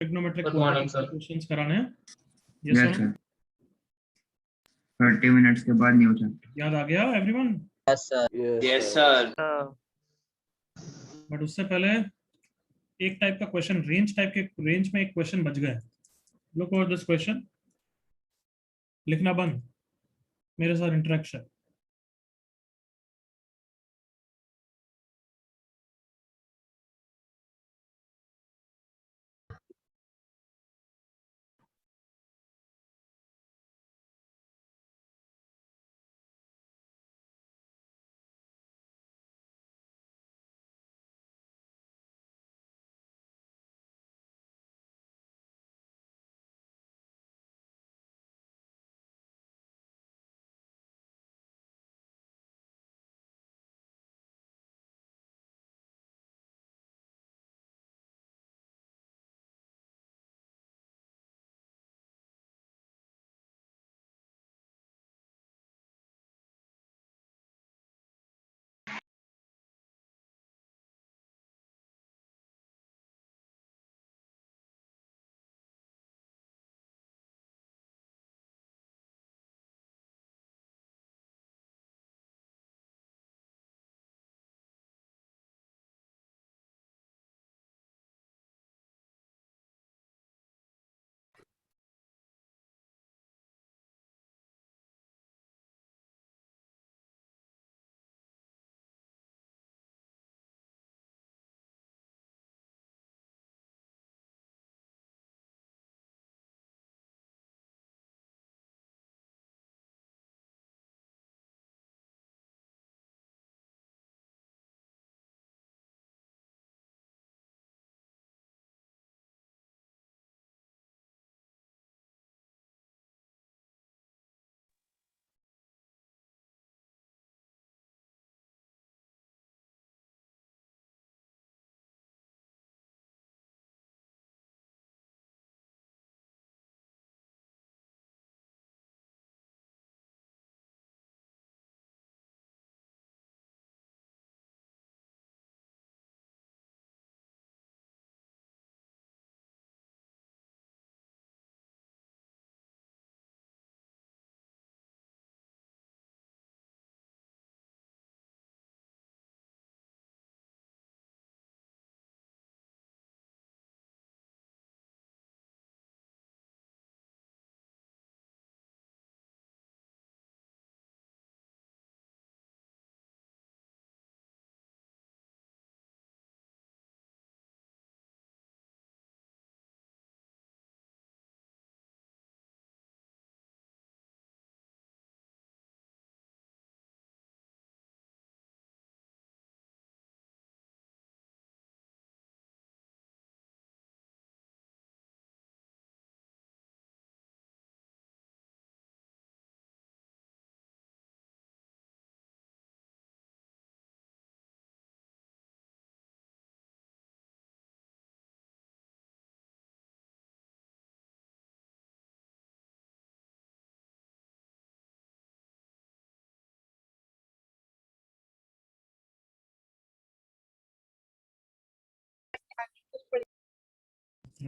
Trigonometric Good morning, sir. Questions कराने हैं। Yes sir 30 minutes के बाद न्यू चैप्टर याद आ गया एवरीवन? Yes, sir. बट उससे पहले एक टाइप का क्वेश्चन, रेंज में एक क्वेश्चन बच गया है। लुक ओवर दिस क्वेश्चन, लिखना बंद, मेरे साथ interaction.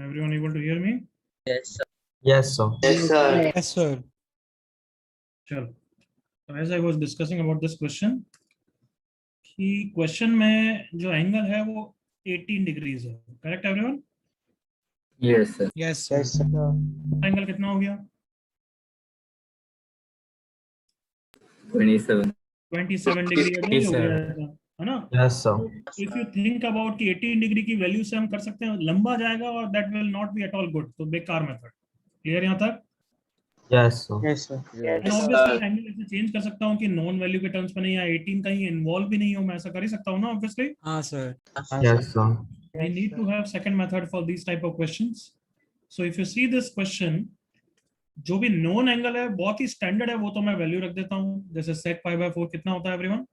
Everyone able to hear me? Yes, sir. Yes, sir. Yes, sir. Yes, sir. चलो, so as I was discussing about this question, कि क्वेश्चन में जो एंगल है वो 18 डिग्रीज है, correct everyone? Yes sir Yes, sir. Angle कितना हो गया? 27 27 डिग्री का चेंज हो गया है ना? Yes, sir. If you think about कि 18 डिग्री की वैल्यू से हम कर सकते हैं, लंबा जाएगा और that will not B at all good, तो बेकार मेथड। क्लियर यहाँ तक? Yes, sir. Yes, sir. And obviously angle ऐसे चेंज कर सकता हूँ कि नॉन वैल्यू के टर्म्स में नहीं, या 18 कहीं इन्वॉल्व भी नहीं हो, मैं ऐसा कर ही सकता हूँ ना ऑब्वियसली। हाँ, sir. Yes, sir. We need to have second method for these type of questions. So if you see this question, जो भी नॉन एंगल है बहुत ही स्टैंडर्ड है, वो तो मैं वैल्यू रख देता हूँ। जैसे sec π/4 कितना होता है everyone?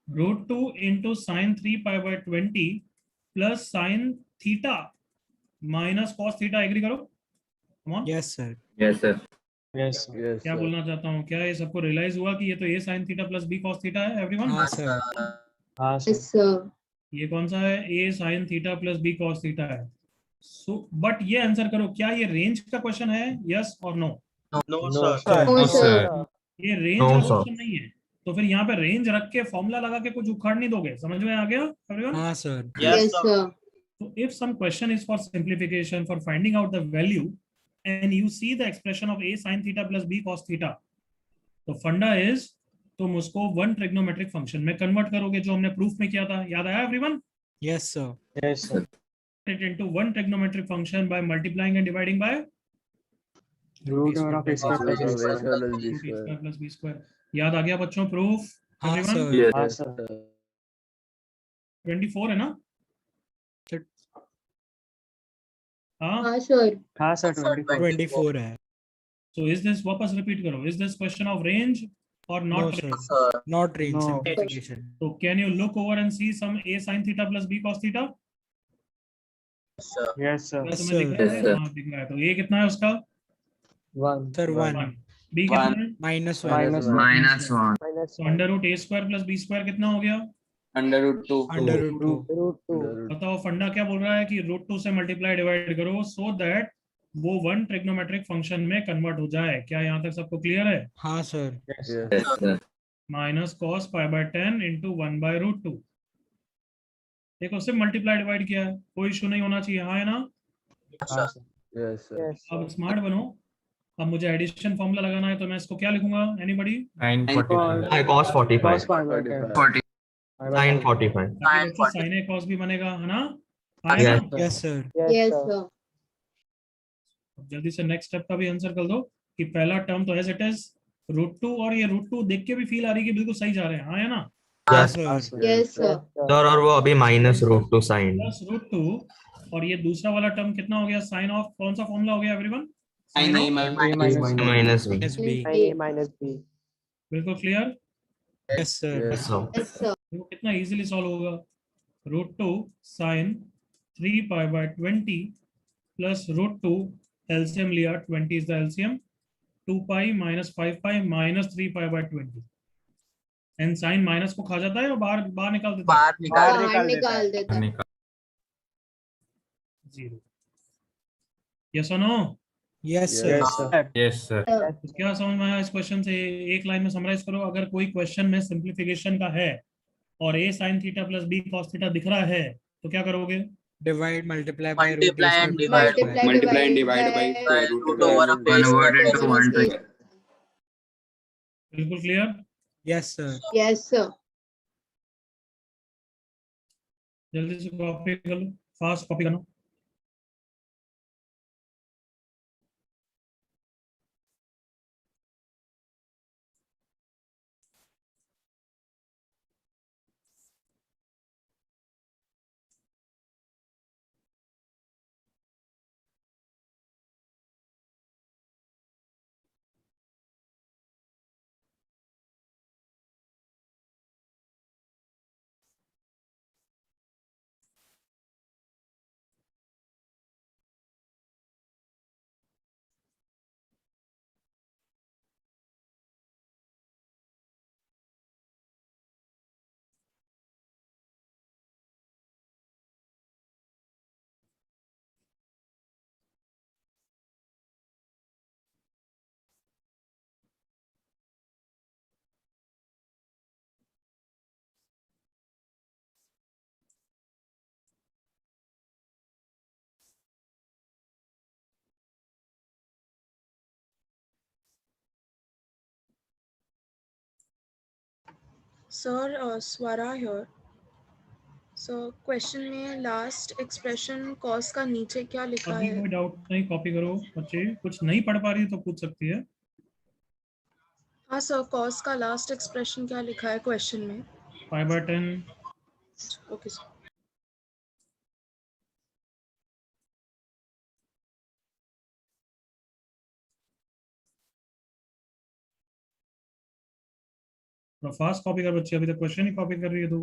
√2 into sin 3π/20 plus sin theta minus cos theta, agree करो? Come on. Yes, sir. Yes sir Yes, sir. क्या बोलना चाहता हूँ, क्या ये सबको रियलाइज हुआ कि ये तो a sin theta plus b cos theta है एवरीवन? हाँ, sir. हाँ, sir. Yes, sir. ये कौन सा है? A sine theta plus B cos theta है। सो बट ये आंसर करो, क्या ये रेंज का क्वेश्चन है? यस और no? No, No, sir. sir. No, sir. ये रेंज No, का sir. क्वेश्चन नहीं है। तो फिर यहाँ पे रेंज रख के फॉर्मूला लगा के कुछ उखाड़ नहीं दोगे? समझ में आ गया एवरीवन? हाँ sir. Yes, Yes, sir. sir. So if some question is for simplification, for finding out the value, and you see the expression of a sin theta plus b cos theta, तो फंडा is तुम उसको one trigonometric function में convert करोगे, जो हमने proof में किया था। याद आया everyone? Yes sir. Yes, sir. It into one trigonometric function by multiplying and dividing by Root over of a square plus b square. root a square plus b square। याद आ गया बच्चों प्रूफ? हाँ everyone? Sir. Yes, sir. 24 है ना? हाँ। हाँ, sir. हाँ sir, 24. 24 है। So is this, वापस रिपीट करो, is this question of range or no not? Sir. Sir. Not range, No. Simplification. So can you look over and see some a sin theta plus b cos theta? Sir. Yes, sir. क्या Yes, तुम्हें sir. दिख रहा है? Yes, sir. हाँ दिख रहा है। तो ये कितना है उसका? 1. सर 1 b कितना One. है? -1। Minus Minus 1. तो under root A square plus B square कितना हो गया? Under root 2. Under root 2। Root 2. बताओ फंडा क्या बोल रहा है कि रूट 2 से मल्टीप्लाई डिवाइड करो सो दैट वो वन ट्रिग्नोमेट्रिक फंक्शन में कन्वर्ट हो जाए। क्या यहाँ तक सबको क्लियर है? हाँ sir. Yes, Yes, sir. Minus cos pi by 10 into 1 by root 2। देखो सिर्फ मल्टीप्लाई डिवाइड किया है, कोई इशू नहीं होना चाहिए। हाँ है ना? हाँ sir. Yes, sir. अब स्मार्ट बनो। अब मुझे एडिशन फॉर्मूला लगाना है, तो मैं इसको क्या लिखूंगा? Anybody? Sin 45. I cos 45. Cos 45. 40. Sin 45. Sign A cos भी बनेगा, है ना? हाँ है Yes. ना? Yes sir. Yes, sir. अब जल्दी से नेक्स्ट स्टेप का भी आंसर कर दो कि पहला टर्म तो एज इट इज रूट 2, और ये रूट 2 देख के भी फील आ रही है कि बिल्कुल सही जा रहे हैं। हाँ है ना? Yes, sir. Yes, sir. sir. और वो अभी minus root 2 sin. Plus root 2, और ये दूसरा वाला टर्म कितना हो गया? साइन ऑफ कौन सा फॉर्मूला हो गया everyone? Sin A minus Minus b. S B. Yes, बिल्कुल clear? Yes sir. Yes, sir. Yes, sir. वो कितना इजीली सॉल्व होगा? Root 2 sine 3 pi by 20 plus root 2, LCM लिया, 20 is the LCM, 2 pi minus 5 pi minus 3 pi by 20। And sign minus को खा जाता है और बाहर बाहर निकाल देता है। बाहर निकाल बाहर निकाल देता है। जीरो। यस और no? Yes sir. Yes, sir. Yes, sir. तो क्या समझ में आया इस क्वेश्चन से? एक लाइन में समराइज करो। अगर कोई क्वेश्चन में सिंप्लीफिकेशन का है और a sin theta plus b cos theta दिख रहा है, तो क्या करोगे? Divide multiply by root Multiply and A divide. Square. Multiply and divide by root over of a Convert into square. 1 to बिल्कुल clear? Yes sir. Yes, sir. जल्दी से copy कर लो, फास्ट कॉपी करना। Sir, Swara here. So question में last expression cos का नीचे क्या लिखा अभी है? कोई डाउट नहीं, कॉपी करो बच्चे। कुछ नहीं पढ़ पा रही तो पूछ सकती है। हाँ सर, cos का last expression क्या लिखा है question में? 5/10। Okay sir. फास्ट कॉपी कर बच्चे, अभी तक क्वेश्चन ही कॉपी कर रही है तो।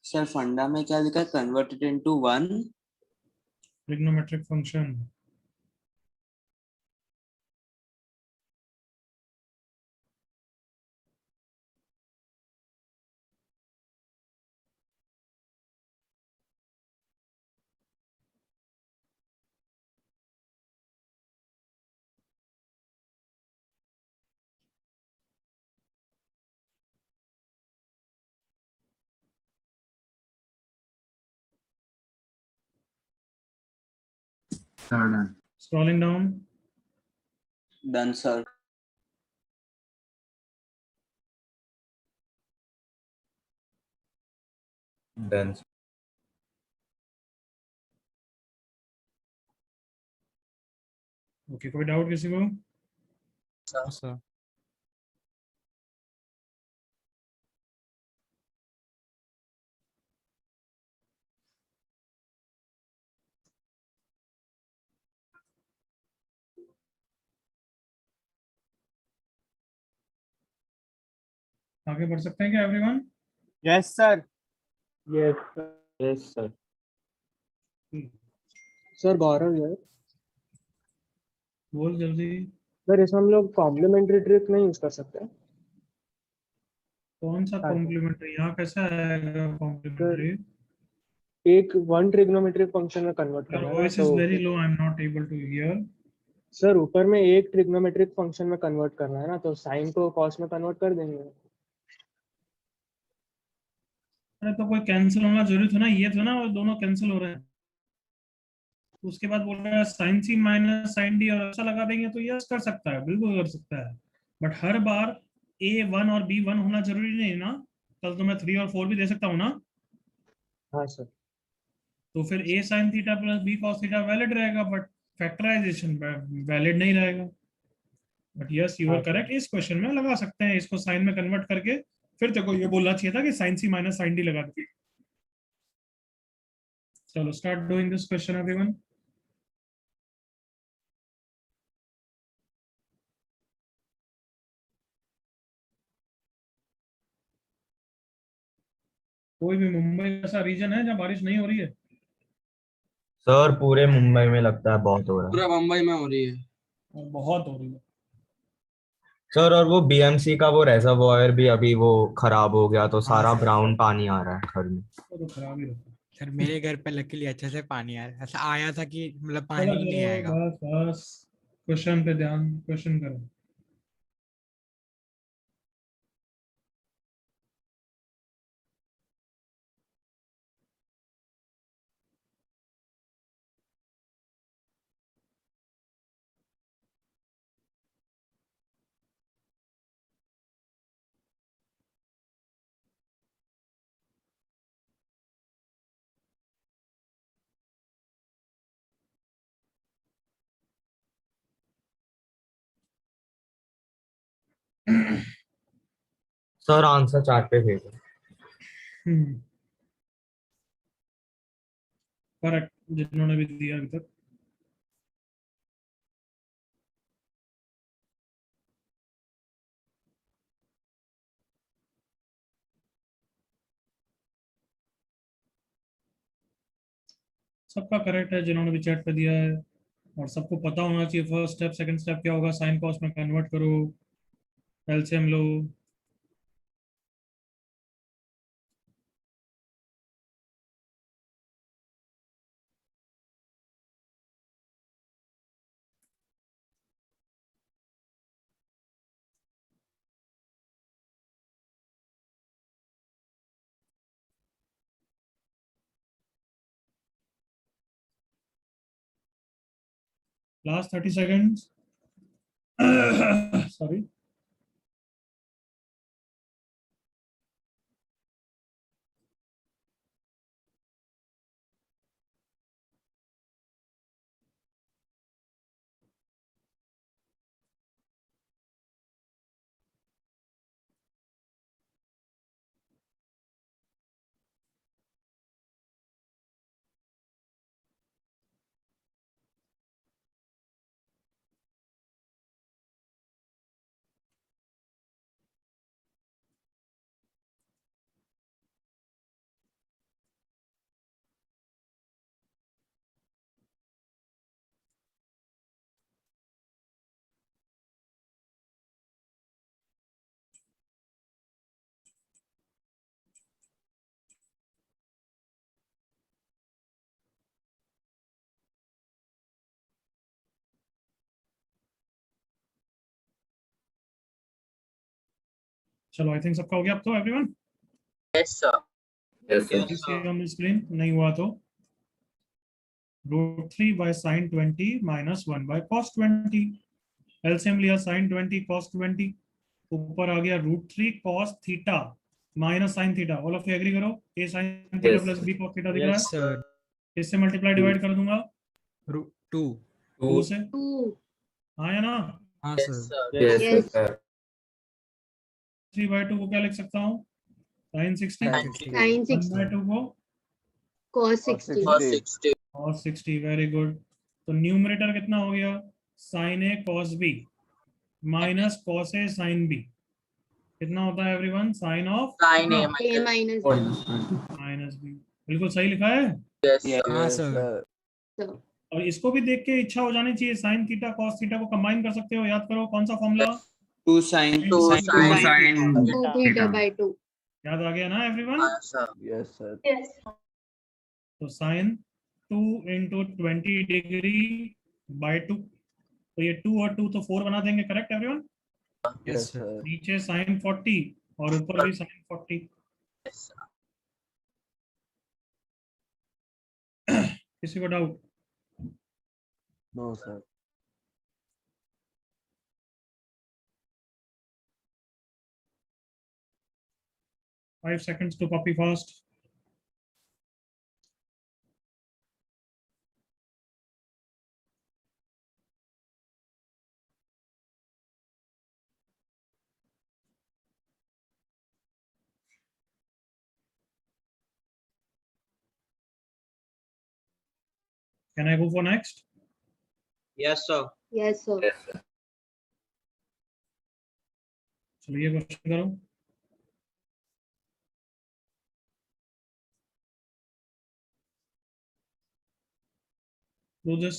सर फंडा में क्या लिखा है, converted into one? Trigonometric function. Scrolling down. Done sir. Done. Okay, कोई डाउट किसी को? sir. आगे बढ़ सकते हैं क्या everyone? Yes, sir. Yes. Yes, sir. Sir Gaurav है। बोल जल्दी। सर इसमें हम लोग कॉम्प्लीमेंट्री ट्रिक नहीं यूज कर सकते? कौन सा हाँ, कॉम्प्लीमेंट्री? यहाँ कैसा आएगा कॉम्प्लीमेंट्री? एक वन ट्रिग्नोमेट्रिक फंक्शन में कन्वर्ट योर करना है ना, वॉइस तो is very low, I am not able to hear. Sir ऊपर में एक ट्रिग्नोमेट्रिक फंक्शन में कन्वर्ट करना है ना, तो साइन को कॉस में कन्वर्ट कर देंगे। अरे तो कोई कैंसिल होना जरूरी था ना, ये था ना, और दोनों कैंसिल हो रहे हैं। तो उसके बाद बोल रहा है साइन सी माइनस साइन डी, और ऐसा लगा देंगे तो यस कर सकता है, बिल्कुल कर सकता है। बट हर बार A1 और B1 होना जरूरी नहीं ना। कल तो मैं 3 और 4 भी दे सकता हूँ ना। हाँ सर। तो फिर A sign theta plus B cos theta valid रहेगा, बट फैक्टराइजेशन वैलिड नहीं रहेगा। बट यस, यू आर हाँ सर। करेक्ट, इस क्वेश्चन में लगा सकते हैं इसको साइन में कन्वर्ट करके। फिर तेको ये बोलना चाहिए था कि साइन सी माइनस साइन डी लगा दीजिए। चलो start doing this question everyone. कोई भी मुंबई ऐसा रीजन है जहाँ बारिश नहीं हो रही है? सर पूरे मुंबई में लगता है बहुत हो रहा है। पूरा मुंबई में हो रही है। और बहुत हो रही है। सर और वो बीएमसी का वो रेजर्वॉयर भी अभी वो खराब हो गया, तो हाँ सारा सर। ब्राउन पानी आ रहा है घर में। वो तो खराब ही रहता है। सर मेरे घर पे लकीली अच्छे से पानी आ रहा है, ऐसा आया था कि मतलब चलो पानी ही नहीं चलो, आएगा। बस बस, क्वेश्चन पे ध्यान, क्वेश्चन करो। सर आंसर चार्ट पे भेजो। करेक्ट, जिन्होंने भी दिया अभी तक। सबका करेक्ट है जिन्होंने भी चैट पे दिया है। और सबको पता होना चाहिए फर्स्ट स्टेप सेकंड स्टेप क्या होगा, साइन कॉस में कन्वर्ट करो, एलसीएम लो। Last 30 seconds. सॉरी। चलो आई थिंक सबका हो गया अब तो everyone. Yes, sir. Yes sir Please see on the screen, नहीं हुआ तो √3 by sin 20 minus 1 by cos 20, LCM लिया sin 20 cos 20, ऊपर आ गया √3 cos theta minus sin theta. All of you agree करो, a sin थीटा Yes, प्लस sir. b cos theta दिख रहा यस है, सर इससे मल्टीप्लाई डिवाइड कर दूंगा टू 2 से, 2 हाँ या ना। हाँ Yes, sir sir. Yes sir 3/2 को क्या लिख सकता हूँ, sin 60, sin 60 1/2 को cos 60 For 60. cos 60, very good. तो न्यूमरेटर कितना हो गया, sin a cos b minus cos a sin b, कितना होता है everyone, sin of Sin A a minus. minus b minus b। बिल्कुल सही लिखा है। Yes, Yes. sir. हाँ सर so और इसको भी देख के इच्छा हो जानी चाहिए, sin थीटा cos थीटा को कंबाइन कर सकते हो, याद करो कौन सा formula, 2 sin. Two sin. 2 theta by 2 याद आ गया ना एवरीवन। Sir. Yes, sir. तो sin 2 into 20 डिग्री बाय 2, तो ये 2 और 2 तो 4 बना देंगे, correct everyone. Yes Yes, sir sir. नीचे sin 40 और ऊपर भी sin 40, Yes, sir. किसी को doubt, No, sir. Five seconds to copy fast. Can I go for next. Yes, sir. yes sir चलिए क्वेश्चन करो। Do this.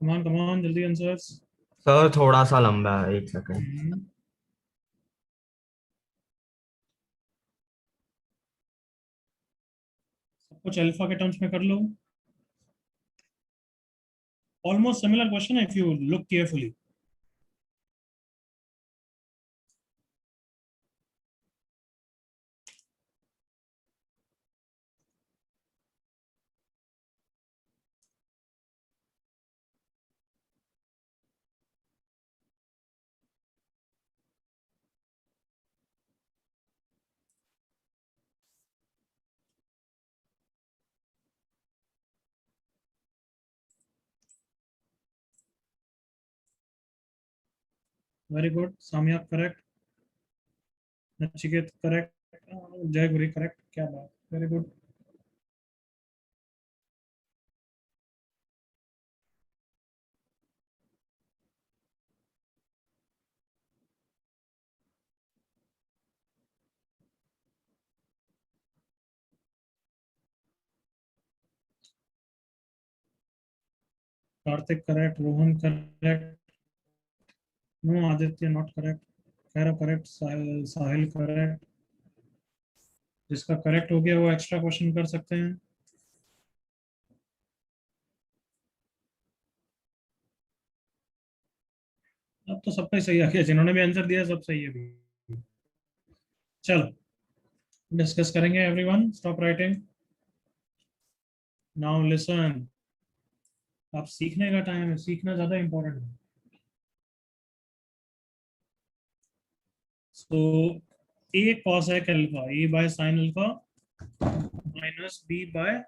Come on, जल्दी answers. Sir थोड़ा सा लंबा है, एक सेकंड। सब कुछ अल्फा के टर्म्स में कर लो। ऑलमोस्ट सिमिलर क्वेश्चन है if you look carefully. Very good, Samya correct, Nachiket correct, Jay Guri correct, क्या बात, very good. Kartik correct, Rohan correct, no Aditya not correct, Khair correct, Sahil correct. जिसका करेक्ट हो गया वो एक्स्ट्रा क्वेश्चन कर सकते हैं। अब तो सबका ही सही आ गया, जिन्होंने भी आंसर दिया सब सही है भी। चलो डिस्कस करेंगे। Everyone stop writing, now listen. अब सीखने का टाइम है, सीखना ज्यादा इंपॉर्टेंट है। सो ए cosec अल्फा, A by sine alpha minus B by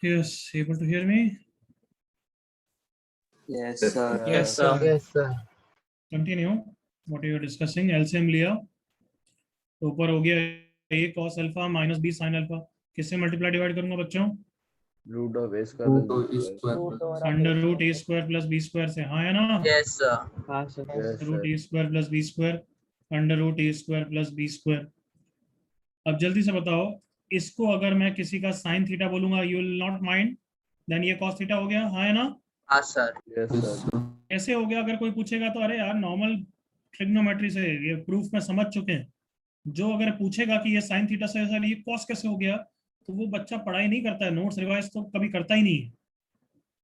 yes, able to hear me? Yes, sir. Yes, sir. Yes, sir. Continue what you are discussing। LCM लिया तो ऊपर हो गया A cos alpha minus B sin alpha, किससे multiply divide करूंगा बच्चों? Root of A square under root A square plus B square से, हाँ है ना? Yes, sir. हाँ sir. Yes root sir A square plus B square under root A square plus B square. अब जल्दी से बताओ, इसको अगर मैं किसी का साइन थीटा बोलूंगा, you will not mind, then ये कॉस थीटा हो गया, हाँ है ना? हाँ sir. यस सर कैसे हो गया? अगर कोई पूछेगा तो अरे यार नॉर्मल ट्रिग्नोमेट्री से ये प्रूफ में समझ चुके हैं। जो अगर पूछेगा कि ये साइन थीटा से सर ये कॉस कैसे हो गया, तो वो बच्चा पढ़ाई नहीं करता है, नोट्स रिवाइज तो कभी करता ही नहीं है।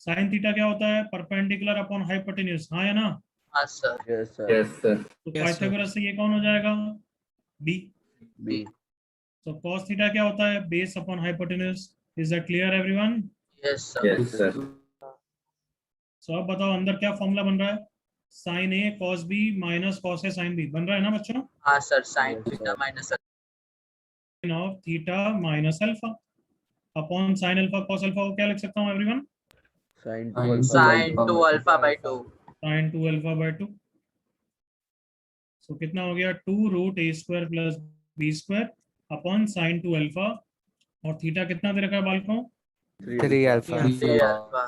साइन थीटा क्या होता है? परपेंडिकुलर अपॉन हाइपोटेन्यूज, हाँ है ना? हाँ sir. यस सर तो Yes, sir. पाइथागोरस से ये कौन हो जाएगा? बी। बी तो कॉस थीटा क्या होता है? Base upon hypotenuse. Is that clear everyone? Yes, sir. Sir so अब बताओ अंदर क्या फॉर्मूला बन रहा है? Sign A cos B minus cos A sine B बन रहा है ना बच्चों? हाँ sir. Sin Yes, theta sir. minus of theta minus alpha upon sine alpha cos alpha को क्या लिख सकता हूँ everyone? Sine sin 2 alpha by 2. Sine 2 alpha by 2। So कितना हो गया? 2 root A square plus B square upon sine 2 alpha, और theta कितना दे रखा है बालकों? 3 alpha. 3 alpha.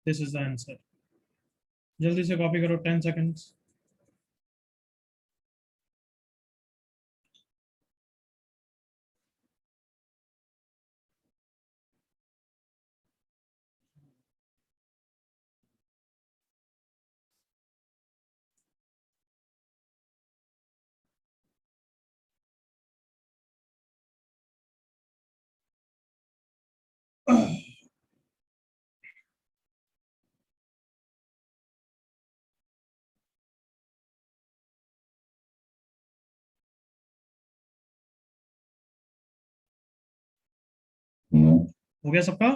This is the answer. जल्दी से कॉपी करो, 10 सेकंड्स। हो गया सबका?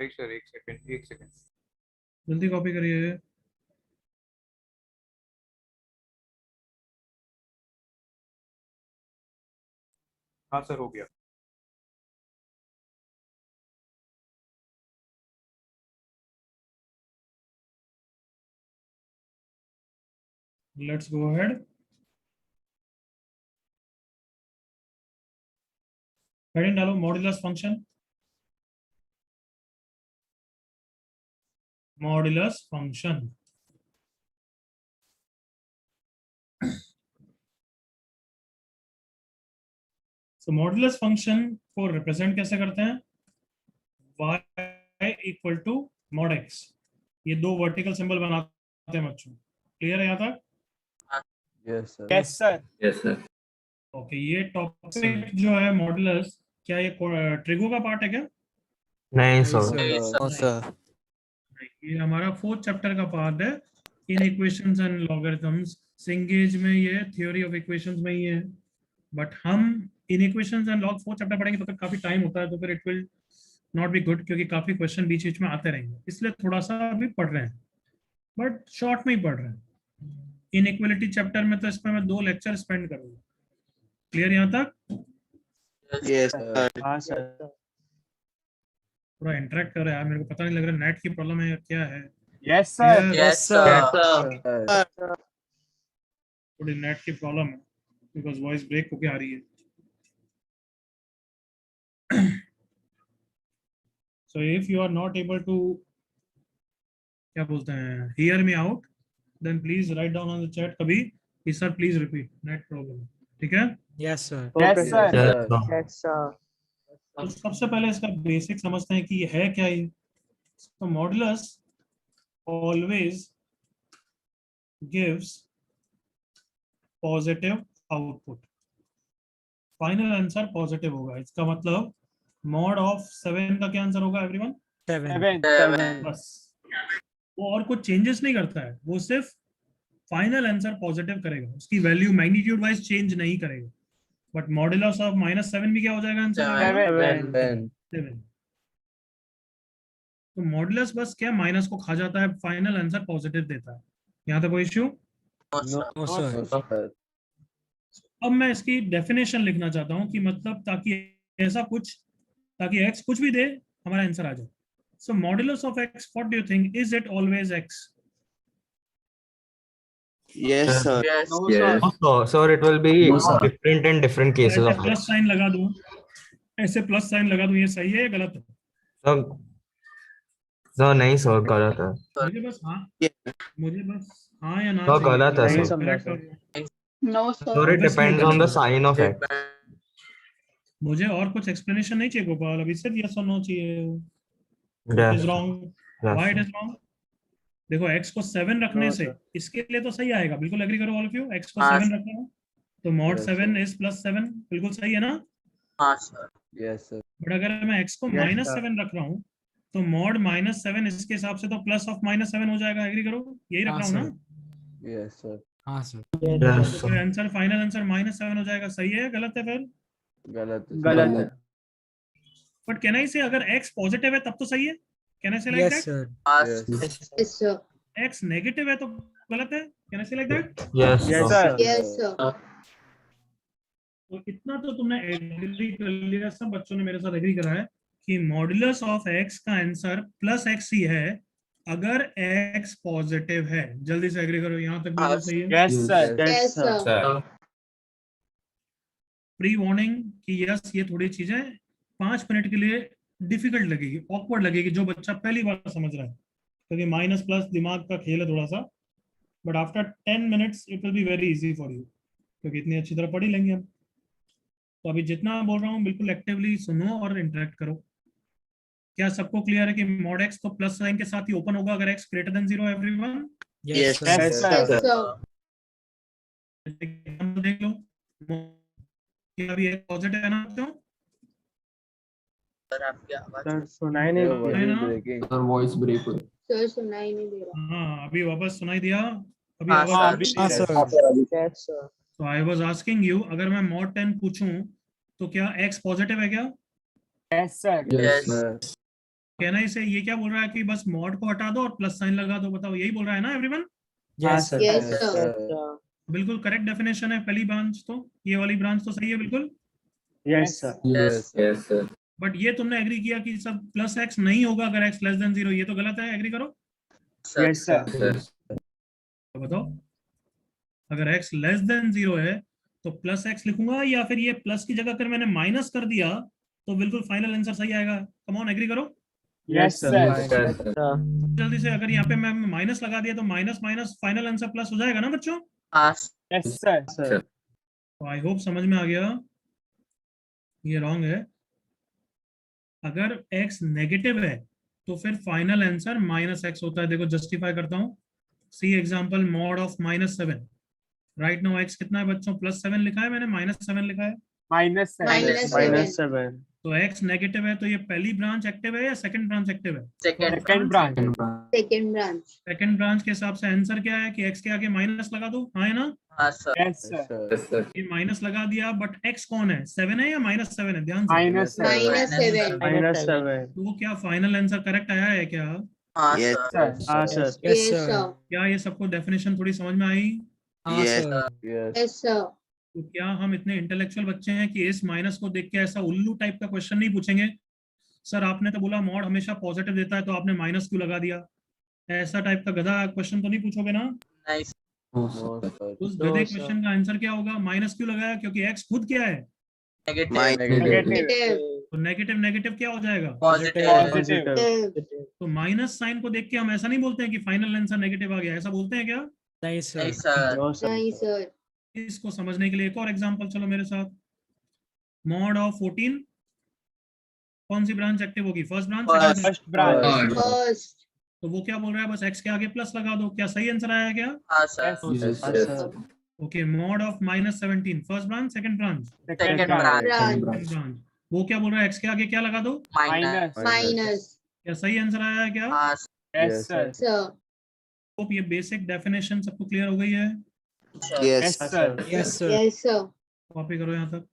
एक सेकंड जल्दी कॉपी करिए। हाँ सर, हो गया। Let's go ahead. हेडिंग डालो, मॉड्यूलस फंक्शन। Modulus function. तो मॉड्यूलस फंक्शन को रिप्रेजेंट कैसे करते हैं? y equal to mod x। ये दो वर्टिकल सिंबल बनाते हैं बच्चों। क्लियर है यहाँ तक? Yes sir. Yes sir. Yes sir. Okay, ये टॉपिक जो है मॉड्यूलस, क्या ये ट्रिगो का पार्ट है क्या? नहीं नहीं सर। नहीं सर, नो सर। ये हमारा 4th चैप्टर का पार्ट है, इन इक्वेशंस एंड लॉगरिथम्स। सिंगेज में ये थ्योरी ऑफ इक्वेशंस में ही है, बट हम inequations and log 4th chapter पढ़ेंगे तो फिर काफी टाइम होता है, तो फिर it will not be good, क्योंकि काफी क्वेश्चन बीच बीच में आते रहेंगे, इसलिए थोड़ा सा अभी पढ़ रहे हैं, बट शॉर्ट में ही पढ़ रहे हैं। इनइक्वालिटी चैप्टर में तो इसमें मैं 2 लेक्चर स्पेंड करूंगा। क्लियर यहाँ तक? यस हाँ सर। पूरा इंटरेक्ट कर रहा है यार, मेरे को पता नहीं लग रहा नेट की प्रॉब्लम है या क्या है। Yes sir. यस सर थोड़ी नेट की प्रॉब्लम है, बिकॉज वॉइस ब्रेक होके आ रही है। So if you are not able to, क्या बोलते हैं, hear me out, then please write down on the chat कभी कि sir please repeat, net problem। ठीक है? Yes sir. Yes sir. Yes, yes sir. तो सबसे पहले इसका बेसिक समझते हैं कि ये है क्या ये। तो modulus always gives positive output। Final answer positive होगा, इसका मतलब मॉड ऑफ 7 का क्या आंसर होगा एवरीवन? 7। बस, वो और कुछ चेंजेस नहीं करता है, वो सिर्फ फाइनल आंसर पॉजिटिव करेगा, उसकी वैल्यू मैग्नीट्यूड वाइज चेंज नहीं करेगा। बट मॉडुलस ऑफ -7 भी क्या हो जाएगा आंसर? 7। तो मॉडुलस बस क्या माइनस को खा जाता है, फाइनल आंसर पॉजिटिव देता है। यहाँ तक कोई इश्यू? No sir. अब मैं इसकी डेफिनेशन लिखना चाहता हूँ कि मतलब ताकि ऐसा कुछ, ताकि x कुछ भी दे हमारा आंसर आ जाए। So modulus of x, what do you think, is it always x? Yes sir sir, it will be different in different cases ऐसे of प्लस x. साइन लगा दूं, ऐसे प्लस साइन लगा दूं, ये सही है या गलत है? Sir, sir, नहीं सर, गलत है। मुझे बस हाँ या ना तो चाहिए। गलत है, नहीं सर। समझा Correct सर। और- No, Sir, sir. it depends on the sign of x. मुझे और कुछ एक्सप्लेनेशन नहीं चाहिए गोपाल, अभी सिर्फ यस और नो चाहिए। Yes, is wrong, yes, why it sir. Is wrong? देखो x को 7 रखने No, से sir. इसके लिए तो सही आएगा, बिल्कुल एग्री करो ऑल ऑफ यू। x को हाँ, 7 रखना है तो मॉड Yes, 7 sir. इज +7, बिल्कुल सही है ना? हाँ सर यस सर। बट अगर मैं x को Yes, sir. -7 रख रहा हूँ तो मॉड -7 इसके हिसाब से तो प्लस ऑफ -7 हो जाएगा, एग्री करो, यही रख हाँ रहा हूँ ना? सर। Yes sir. हाँ सर। Yes, तो sir. आंसर, फाइनल आंसर -7 हो जाएगा। सही है गलत है फिर? गलत है। गलत है। बट कैन आई से अगर x पॉजिटिव है तब तो सही है? कैन आई से लाइक यस दैट? सर। हाँ yes Yes, sir. x negative है तो गलत है? कैन आई से like that? Yes, Yes, sir. sir. Yes, sir. तो इतना तो तुमने एग्री कर लिया, सब बच्चों ने मेरे साथ एग्री करा है कि मॉडुलस ऑफ x का आंसर +x ही है अगर x पॉजिटिव है। जल्दी से एग्री करो, यहाँ तक बिल्कुल सही है। Yes sir. Yes, yes sir. Sir. Pre warning कि यस ये थोड़ी चीजें 5 मिनट के लिए डिफिकल्ट लगेगी, ऑकवर्ड लगेगी जो बच्चा पहली बार समझ रहा है, क्योंकि माइनस प्लस दिमाग का खेल है थोड़ा सा। But after 10 minutes it will be very easy for you, क्योंकि इतनी अच्छी तरह पढ़ ही लेंगे हम। तो अभी जितना बोल रहा हूँ बिल्कुल एक्टिवली सुनो और इंटरेक्ट करो। क्या सबको क्लियर है कि मॉड x तो प्लस साइन के साथ ही ओपन होगा अगर x greater than 0? Everyone yes Yes, sir. sir. Yes, sir. देख लो कि अभी x पॉजिटिव है ना? क्यों? सर आपकी आवाज सर सुनाई नहीं है दिया। ना? ब्रेकिंग। Sir, सुनाई नहीं दे रहा. हाँ, अभी वापस सुनाई दिया? अभी हाँ, आवाज सर, आ अभी रही हाँ है? सर। Yes sir. तो आई वाज आस्किंग यू, अगर मैं मॉड 10 पूछूं तो क्या x पॉजिटिव है क्या? Yes sir Yes. कहना इसे ये क्या बोल रहा है कि बस मॉड को हटा दो और प्लस साइन लगा दो, बताओ यही बोल रहा है ना everyone? Yes sir. Yes, sir. बिल्कुल करेक्ट डेफिनेशन है, पहली ब्रांच तो ये वाली ब्रांच तो सही है बिल्कुल। Yes sir Yes. बट ये तुमने एग्री किया कि सब प्लस एक्स नहीं होगा अगर एक्स लेस देन 0, ये तो गलत है, एग्री करो। यस सर तो बताओ अगर x लेस देन 0 है तो प्लस एक्स लिखूंगा या फिर ये प्लस की जगह अगर मैंने माइनस कर दिया तो बिल्कुल फाइनल आंसर सही आएगा। कम ऑन एग्री करो यस सर जल्दी से। अगर यहाँ पे मैं माइनस लगा दिया तो minus minus final answer plus हो जाएगा ना बच्चों? यस सर तो आई होप समझ में आ गया। ये रॉन्ग है। अगर x नेगेटिव है तो फिर फाइनल आंसर माइनस एक्स होता है। देखो जस्टिफाई करता हूँ। See example mod of -7। Right now x कितना है बच्चों? +7 लिखा है मैंने, -7 लिखा है। -7. तो x नेगेटिव है तो ये पहली ब्रांच एक्टिव है या सेकंड ब्रांच एक्टिव है? Second branch Second branch. Second branch के हिसाब से आंसर क्या है कि x के आगे माइनस लगा दो, हाँ है ना? यस सर ये माइनस लगा दिया बट x कौन है? 7 है या -7 है? ध्यान से। -7. तो वो क्या फाइनल आंसर करेक्ट आया है क्या? Yes. Yes Yes, sir. sir. क्या ये सबको डेफिनेशन थोड़ी समझ में आई? हाँ Yes. सर। Yes, sir. तो क्या हम इतने इंटेलेक्चुअल बच्चे हैं कि इस माइनस को देख के ऐसा उल्लू टाइप का क्वेश्चन नहीं पूछेंगे? सर आपने तो बोला मॉड हमेशा पॉजिटिव देता है तो आपने माइनस क्यों लगा दिया? ऐसा टाइप का गधा क्वेश्चन तो नहीं पूछोगे ना? उस गधे क्वेश्चन का आंसर क्या होगा? माइनस क्यों लगाया? क्योंकि एक्स खुद क्या है? Negative. तो नेगेटिव नेगेटिव क्या हो जाएगा? पॉजिटिव तो माइनस साइन को देख के हम ऐसा नहीं बोलते हैं कि फाइनल आंसर नेगेटिव आ गया, ऐसा बोलते हैं क्या? नहीं सर। Nice, sir. इसको समझने के लिए एक और एग्जांपल चलो मेरे साथ। मॉड ऑफ 14 कौन सी ब्रांच एक्टिव होगी? First branch, second? First branch First. तो वो क्या बोल रहा है? बस x के आगे प्लस लगा दो। क्या सही आंसर आया क्या? Okay mod of -17 first branch, second branch? Second Branch. Second branch. वो क्या बोल रहा है? x के आगे क्या लगा दो? Minus Minus. क्या सही आंसर आया है क्या? Yes sir Sir. होप ये बेसिक डेफिनेशन सबको क्लियर हो गई है। Yes sir yes sir. Yes, sir. Copy करो यहाँ तक।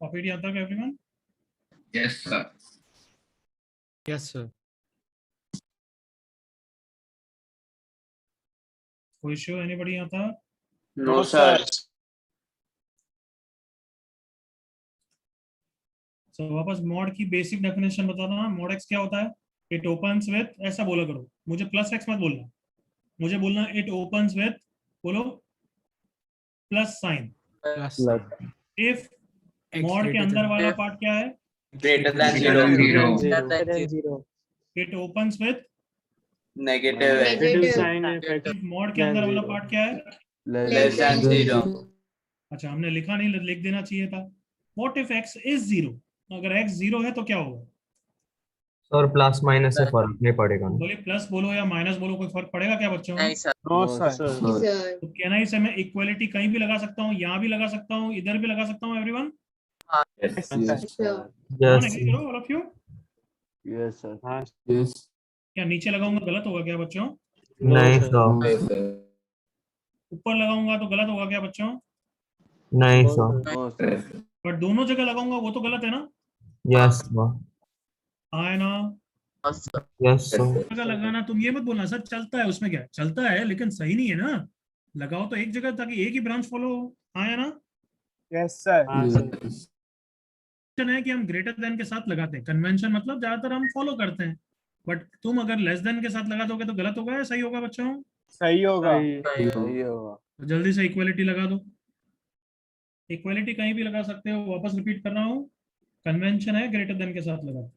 कॉपी यहाँ तक एवरीवन? Yes sir. कोई इश्यू एनीबॉडी यहाँ तक? नो सर सो वापस मॉड की बेसिक डेफिनेशन बता रहा हूँ। मॉड एक्स क्या होता है? इट ओपन्स विथ, ऐसा बोला करो, मुझे प्लस एक्स मत बोलना, मुझे बोलना इट ओपन्स विथ, बोलो, plus sign. Plus if mod के अंदर वाला पार्ट क्या है? greater than Greater zero. than Greater than zero. It opens with, Negative है. Negative. Sign effect. If mod के अंदर वाला पार्ट क्या है? Less than zero. अच्छा, हमने लिखा नहीं, लिख देना चाहिए था। What if x is 0? अगर x 0 है तो क्या होगा? सर प्लस माइनस से फर्क नहीं पड़ेगा ना? बोलिए, प्लस बोलो या माइनस बोलो, कोई फर्क पड़ेगा क्या बच्चों? नहीं सर. No, sir. Sir. तो कहना ही से मैं इक्वलिटी कहीं भी लगा सकता हूँ, यहाँ भी लगा सकता हूँ, इधर भी लगा सकता हूँ। Everyone Yes. Sir. यस करो, all of you. Yes sir. हाँ, क्या नीचे लगाऊंगा गलत होगा क्या बच्चों? नहीं sir. सर, ऊपर लगाऊंगा तो गलत होगा क्या बच्चों? नहीं no, sir, sir. No sir. But दोनों जगह लगाऊंगा वो तो गलत है ना? यस सर, हाँ है ना? No sir. यस सर, जगह लगाना, तुम ये मत बोलना सर चलता है, उसमें क्या चलता है, लेकिन सही नहीं है ना। लगाओ तो एक जगह ताकि एक ही ब्रांच फॉलो हो। हाँ है ना? Yes sir. हाँ, sir. कन्वेंशन है कि हम ग्रेटर देन के साथ लगाते हैं। कन्वेंशन मतलब ज्यादातर हम फॉलो करते हैं, बट तुम अगर लेस देन के साथ लगा दोगे तो गलत होगा या सही होगा बच्चों? सही होगा. सही. सही होगा. तो जल्दी से इक्वलिटी लगा दो। इक्वलिटी कहीं भी लगा सकते हो, वापस रिपीट कर रहा हूँ, कन्वेंशन है ग्रेटर देन के साथ लगा।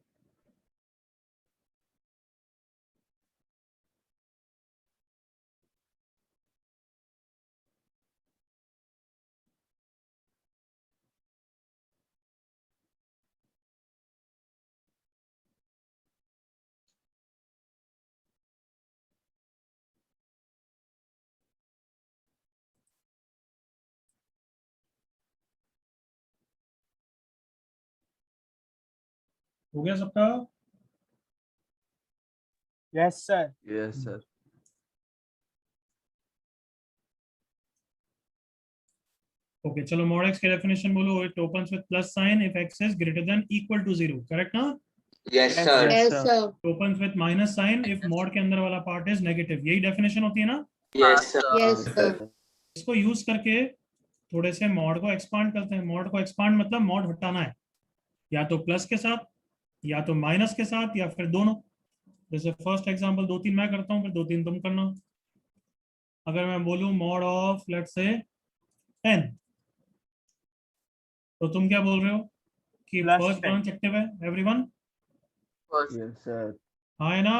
हो गया सबका? Yes sir. Yes sir. Okay चलो, मॉड एक्स की डेफिनेशन बोलो। It opens with plus sign if x is greater than equal to 0, correct ना? Yes sir. Yes, sir. Opens with minus sign if mod के अंदर वाला part is negative. यही definition होती है ना? Yes sir. Yes, sir. इसको use करके थोड़े से मॉड को एक्सपांड करते हैं। मॉड को एक्सपांड मतलब मॉड हटाना है, या तो प्लस के साथ या तो माइनस के साथ या फिर दोनों। जैसे फर्स्ट एग्जांपल 2 3 मैं करता हूँ, फिर 2 3 तुम करना। अगर मैं बोलूं मॉड ऑफ लेट्स से 10, तो तुम क्या बोल रहे हो कि Plus फर्स्ट 10. ब्रांच एक्टिव है? Everyone Yes sir. हाँ है ना?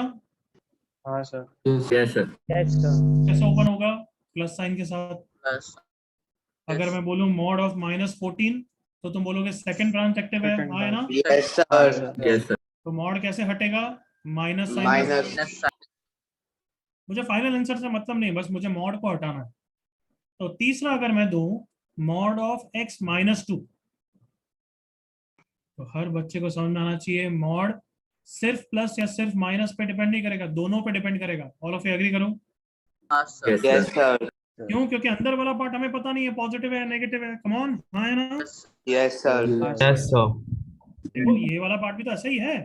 हाँ, sir. Yes sir. Yes, sir. कैसे ओपन होगा? प्लस साइन के साथ। Plus. अगर मैं बोलूं मॉड ऑफ -14, तो तुम बोलोगे सेकंड ब्रांच एक्टिव है। Second हाँ है ना? Yes sir. Yes sir. तो मॉड कैसे हटेगा? Minus sign. Minus. मुझे फाइनल आंसर से मतलब नहीं, बस मुझे मॉड को हटाना है। तो तीसरा अगर मैं दूं मॉड ऑफ x -2, तो हर बच्चे को समझ में आना चाहिए मॉड सिर्फ प्लस या सिर्फ माइनस पे डिपेंड नहीं करेगा, दोनों पे डिपेंड करेगा। ऑल ऑफ यू एग्री करो? Yes sir. क्यों? क्योंकि अंदर वाला पार्ट हमें पता नहीं है पॉजिटिव है नेगेटिव है। कम ऑन, हाँ है ना? Yes sir. यस सर, देखो ये वाला पार्ट भी तो ऐसा ही है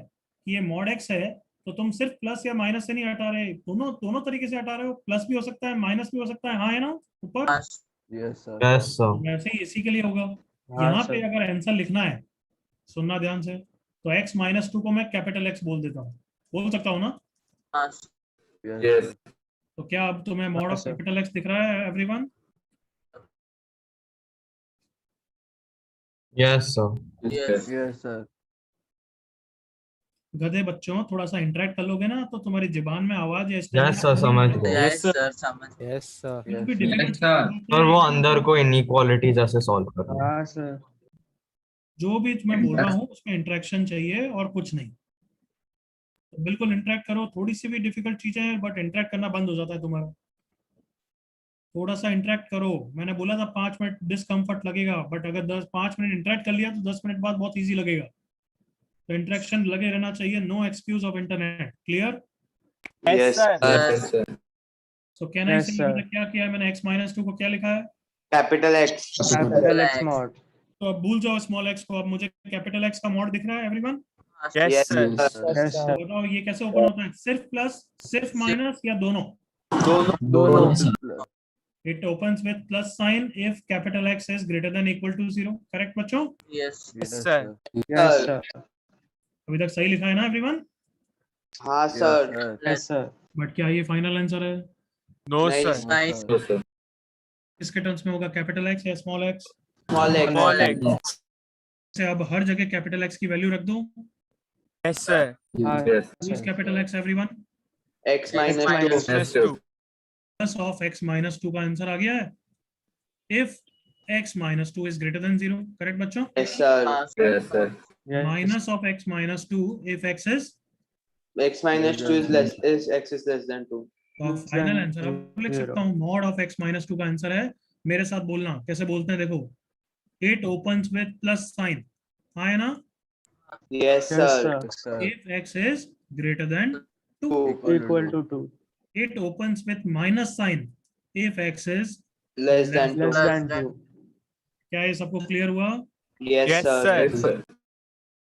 कि ये मॉड x है, तो तुम सिर्फ प्लस या माइनस से नहीं हटा रहे, दोनों दोनों तरीके से हटा रहे हो। प्लस भी हो सकता है, माइनस भी हो सकता है। हाँ है ना? ऊपर Yes sir. यस सर, वैसे ही इसी के लिए होगा। हाँ, यहाँ sir. पे अगर आंसर लिखना है, सुनना ध्यान से, तो x -2 को मैं कैपिटल X बोल देता हूँ। बोल सकता हूँ ना? Yes. तो क्या अब तुम्हें मॉड हाँ, ऑफ sir. कैपिटल X दिख रहा है everyone? Yes sir, Yes. Yes sir. गधे बच्चों, थोड़ा सा इंटरेक्ट कर लोगे ना तो तुम्हारी जुबान में आवाज या यस सर, समझ गए। Yes, Yes sir. समझ. yes, sir. कुछ भी Yes. difficult और वो अंदर को इनइक्वालिटी जैसे सॉल्व करना। हाँ, sir. जो भी मैं बोल रहा हूँ उसमें इंटरेक्शन चाहिए और कुछ नहीं। तो बिल्कुल इंटरेक्ट करो। थोड़ी सी भी डिफिकल्ट चीजें हैं, बट इंटरेक्ट करना बंद हो जाता है तुम्हारा। थोड़ा सा इंटरेक्ट करो। मैंने बोला था 5 मिनट डिस्कम्फर्ट लगेगा, बट अगर 5 मिनट इंटरेक्ट कर लिया तो 10 मिनट बाद बहुत इजी लगेगा। तो इंटरेक्शन लगे रहना चाहिए। No excuse of internet. Clear? Yes sir. Yes sir. So कहना Yes, sir. क्या किया है मैंने? x -2 को क्या लिखा है? Capital X. Capital X mod. तो अब भूल जाओ स्मॉल x को। अब मुझे कैपिटल X का मॉड दिख रहा है everyone? Yes Yes sir. sir. Yes, sir. बताओ ये कैसे ओपन होता है? सिर्फ प्लस, सिर्फ माइनस या दोनों? दोनों. It opens with plus sign if capital X is greater than equal to 0. Correct बच्चों? Yes. Yes sir. Yes, sir. अभी तक सही लिखा है ना एवरीवन? हाँ sir. Yes, sir. बट क्या ये फाइनल आंसर है? नो नहीं सर सर किसके टर्म्स में होगा, कैपिटल एक्स या small x? Small small x x से अब हर जगह कैपिटल एक्स की वैल्यू रख दो। Yes sir use capital X everyone. X minus minus 2 plus of x minus 2 का आंसर आ गया है। इफ x minus 2 is greater than 0, correct बच्चों? Yes sir minus of x minus 2 if x is, X minus 2 is x is less than 2 तो final answer अब लिख सकता हूँ मॉड ऑफ x minus 2 का आंसर है, मेरे साथ बोलना कैसे बोलते हैं देखो, it opens with plus sign, हाँ है ना? Yes sir if x is greater than 2, Equal to 2. it opens with minus sign if x is less than Less than 2. क्या ये सबको क्लियर हुआ? यस यस सर सर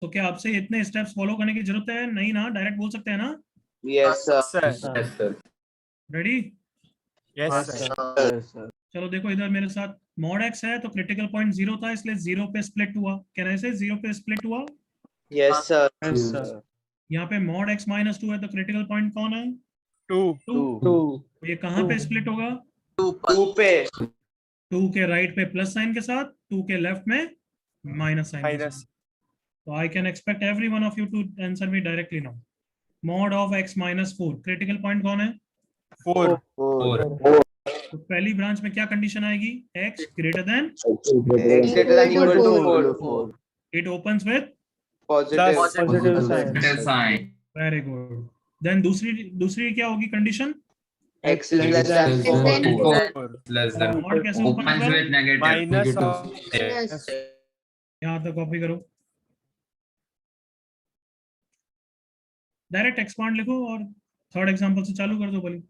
तो क्या आपसे इतने स्टेप्स फॉलो करने की जरूरत है? नहीं ना, डायरेक्ट बोल सकते हैं ना? Yes sir sir ready? Yes sir yes sir चलो देखो इधर मेरे साथ, मॉड एक्स है तो क्रिटिकल पॉइंट 0 था, इसलिए 0 पे स्प्लिट हुआ। कैन आई से 0 पे स्प्लिट हुआ? Yes sir Yes, sir. यहाँ पे मॉड एक्स माइनस 2 है तो क्रिटिकल पॉइंट कौन है? 2 2। 2. ये कहाँ पे स्प्लिट होगा? 2 पे 2 के राइट पे प्लस साइन के साथ, 2 के लेफ्ट में माइनस साइन के माइनस साथ। तो I can expect every one of you to answer me directly now. Mod of x minus 4, critical point कौन है? 4 तो पहली ब्रांच में क्या कंडीशन आएगी? x greater than, x greater than equal to 4 it opens with, positive Positive sign. Very good. Then दूसरी क्या होगी condition? x is less than 4 mod कैसे ओपन होगा? Minus Yes. यहाँ तक कॉपी करो, डायरेक्ट एक्सपांड लिखो और थर्ड एग्जांपल से चालू कर दो भले।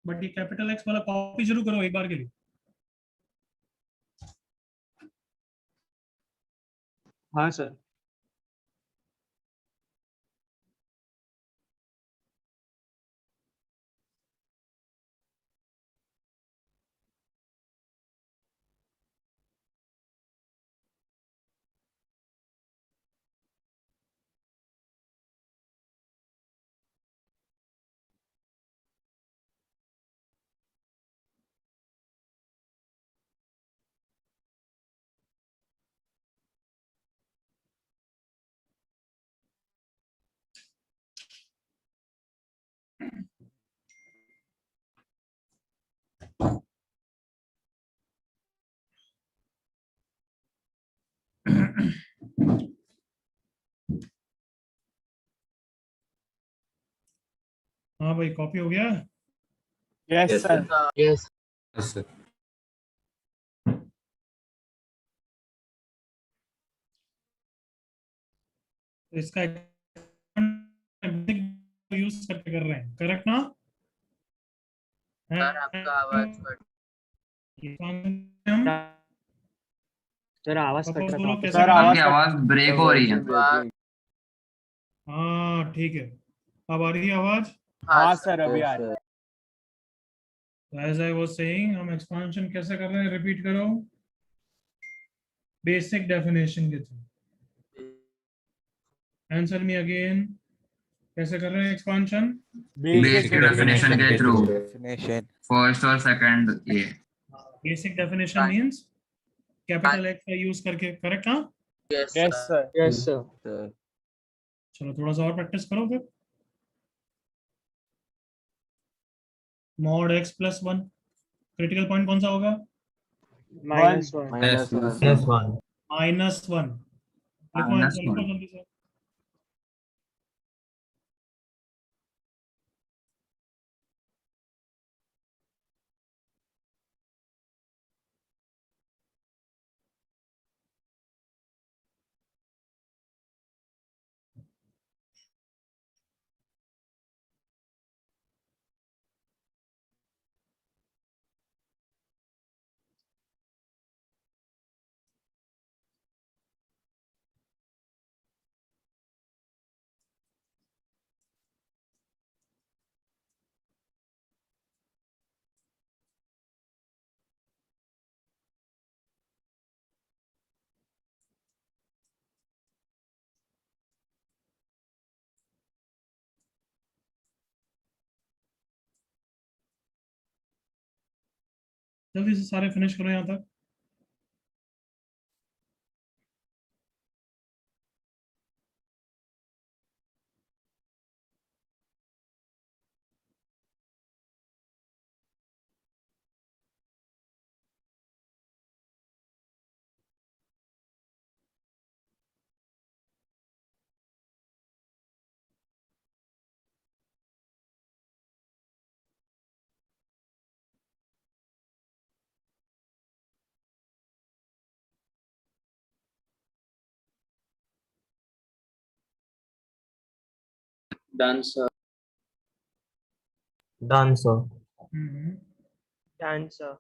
बट ये कैपिटल एक्स वाला कॉपी जरूर करो एक बार के लिए। हाँ सर। हाँ भाई कॉपी हो गया? यस सर yes तो इसका यूज करके कर रहे हैं, करेक्ट ना? सर आपका आवाज जरा आवाज पापा कट रहा बोलो था। कैसे सर करना है? आवाज आवाज ब्रेक हो रही है। हाँ ठीक है, अब आ रही है आवाज? हाँ सर अभी आ रही है एज आई वाज सेइंग, हम एक्सपांशन कैसे कर रहे हैं, रिपीट करो। बेसिक डेफिनेशन के थ्रू, आंसर मी अगेन। कैसे कर रहे हैं एक्सपांशन? बेसिक डेफिनेशन के थ्रू डेफिनेशन फर्स्ट और सेकंड ये basic definition means capital x का यूज करके, करेक्ट ना? Yes sir yes sir. चलो थोड़ा सा और प्रैक्टिस करो फिर। Mod x plus 1, critical point कौन सा होगा? -1 -1 -1। लिखो आंसर, लिखो जल्दी से। जल्दी से सारे फिनिश करो यहाँ तक। Done, sir. Done sir. Answer.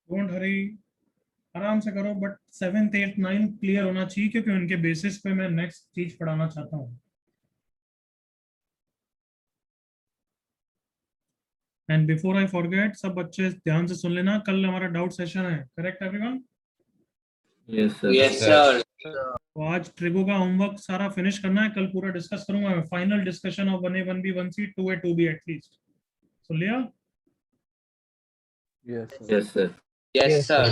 Don't हरी, आराम से करो, but 7th 8th 9th clear होना चाहिए, क्योंकि उनके बेसिस पे मैं नेक्स्ट चीज पढ़ाना चाहता हूँ। एंड बिफोर आई फॉरगेट, सब बच्चे ध्यान से सुन लेना, कल हमारा डाउट सेशन है, करेक्ट एवरीवन? Yes, sir. तो आज ट्रिगो का होमवर्क सारा फिनिश करना है, कल पूरा डिस्कस करूंगा मैं, final discussion of 1A 1B 1C 2A 2B at least. सुन लिया? Yes, sir.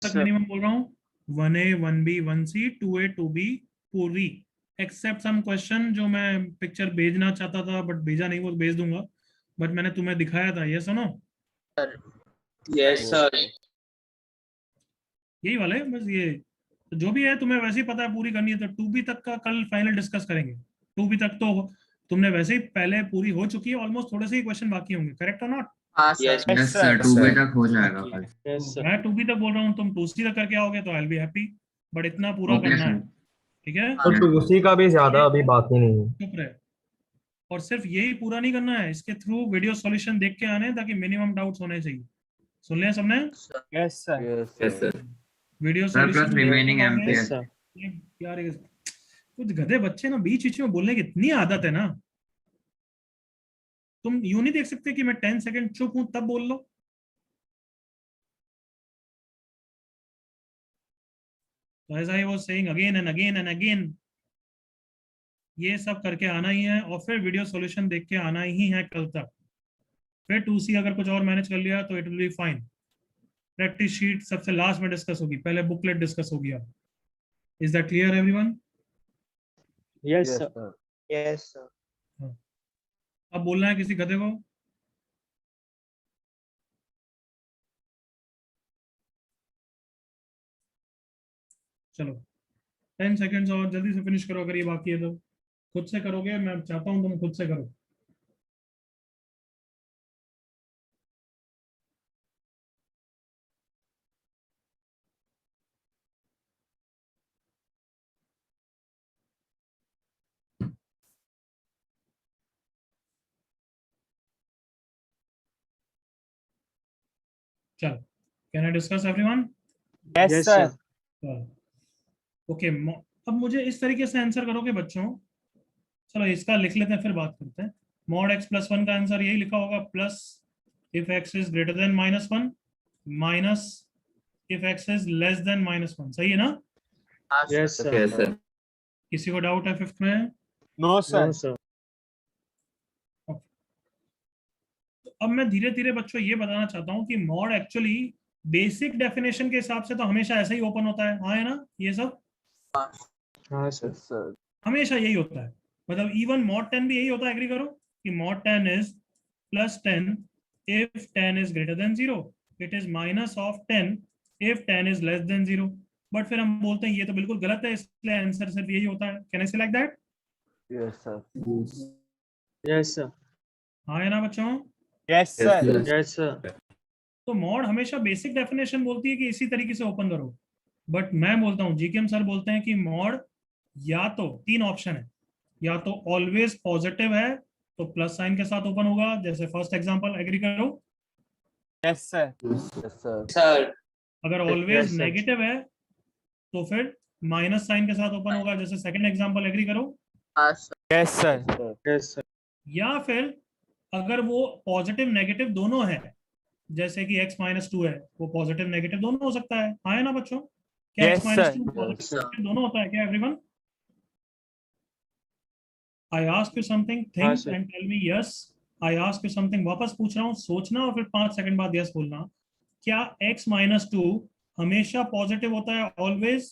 तक मिनिमम बोल रहा हूँ, 1A 1B 1C 2A 2B पूरी, एक्सेप्ट सम क्वेश्चन जो मैं पिक्चर भेजना चाहता था बट भेजा नहीं, वो भेज दूंगा, बट मैंने तुम्हें दिखाया था, ये सुनो। Yes, sir. यही वाले बस, ये तो जो भी है तुम्हें वैसे ही पता है पूरी करनी है, तो 2B तक का कल फाइनल डिस्कस करेंगे। 2B तक तो तुमने वैसे ही पहले पूरी हो चुकी है, ऑलमोस्ट थोड़े से ही क्वेश्चन बाकी होंगे, करेक्ट और नॉट? Yes, यस सर 2 तक हो जाएगा कल। Yes sir. मैं 2B तक बोल रहा हूँ, तुम 2C तक करके आओगे तो I will be happy, but इतना पूरा ओके करना है, सर। ठीक है? और उसी का भी ज्यादा अभी बाकी नहीं है। चुप रहे। और सिर्फ यही पूरा नहीं करना है, इसके थ्रू वीडियो सॉल्यूशन देख के आने हैं, ताकि मिनिमम डाउट्स होने चाहिए। सुन लिया सबने? Yes sir. Yes, sir. Video sir plus solution remaining yes MPS. Sir. यार ये कुछ गधे बच्चे ना, बीच बीच में बोलने की इतनी आदत है ना, तुम यूं नहीं देख सकते कि मैं 10 सेकंड चुप हूं तब बोल लो। तो as I was saying again and again and again, ये सब करके आना ही है, और फिर वीडियो सॉल्यूशन देख के आना ही है कल तक। फिर 2C अगर कुछ और मैनेज कर लिया तो it will be fine. Practice sheet सबसे लास्ट में डिस्कस होगी, पहले बुकलेट डिस्कस होगी। अब is that clear everyone? Yes sir. Yes sir. अब बोलना है किसी गधे को? चलो 10 सेकेंड्स और, जल्दी से फिनिश करो अगर ये बाकी है तो। खुद से करोगे, मैं चाहता हूं तुम खुद से करो। चलो, can I discuss everyone? Yes sir. Okay, अब मुझे इस तरीके से आंसर करोगे बच्चों। चलो इसका लिख लेते हैं, फिर बात करते हैं। मॉड x + 1 का आंसर यही लिखा होगा, plus if x is greater than -1 minus if x is less than -1। सही है ना? Yes sir. Yes, sir. किसी को डाउट है 5th में? No sir. अब मैं धीरे धीरे बच्चों ये बताना चाहता हूँ कि मॉड एक्चुअली बेसिक डेफिनेशन के हिसाब से तो हमेशा ऐसा ही ओपन होता है, हाँ है ना, ये सब हाँ सर। हमेशा यही होता है। मतलब इवन mod 10 भी यही होता है, एग्री करो कि mod 10 is plus 10 if 10 is greater than 0, it is minus of 10 if 10 is less than 0। But फिर हम बोलते हैं ये तो बिल्कुल गलत है, इसलिए आंसर सिर्फ यही होता है। कैन आई से like that? Yes, sir. Yes sir. हाँ है ना बच्चों? Yes sir. Yes sir. तो मॉड हमेशा बेसिक डेफिनेशन बोलती है कि इसी तरीके से ओपन करो, बट मैं बोलता हूँ, जीकेएम सर बोलते हैं कि मॉड या तो तीन ऑप्शन है, या तो ऑलवेज पॉजिटिव है तो प्लस साइन के साथ ओपन होगा, जैसे फर्स्ट एग्जांपल, एग्री करो। Yes sir. Yes, sir. sir, अगर Yes, ऑलवेज sir. नेगेटिव है तो फिर माइनस साइन के साथ ओपन होगा, जैसे सेकंड एग्जांपल, एग्री करो। Yes sir. Yes sir. या फिर अगर वो पॉजिटिव नेगेटिव दोनों है, जैसे कि x माइनस 2 है, वो पॉजिटिव नेगेटिव दोनों हो सकता है, हाँ है ना बच्चों? क्या Yes, x minus sir. 2 Yes, sir. Positive दोनों होता है क्या everyone? I ask you something, हाँ think sir. and tell me yes। I ask you something, वापस पूछ रहा हूँ, सोचना और फिर 5 सेकंड बाद यस बोलना। क्या x माइनस 2 हमेशा पॉजिटिव होता है ऑलवेज,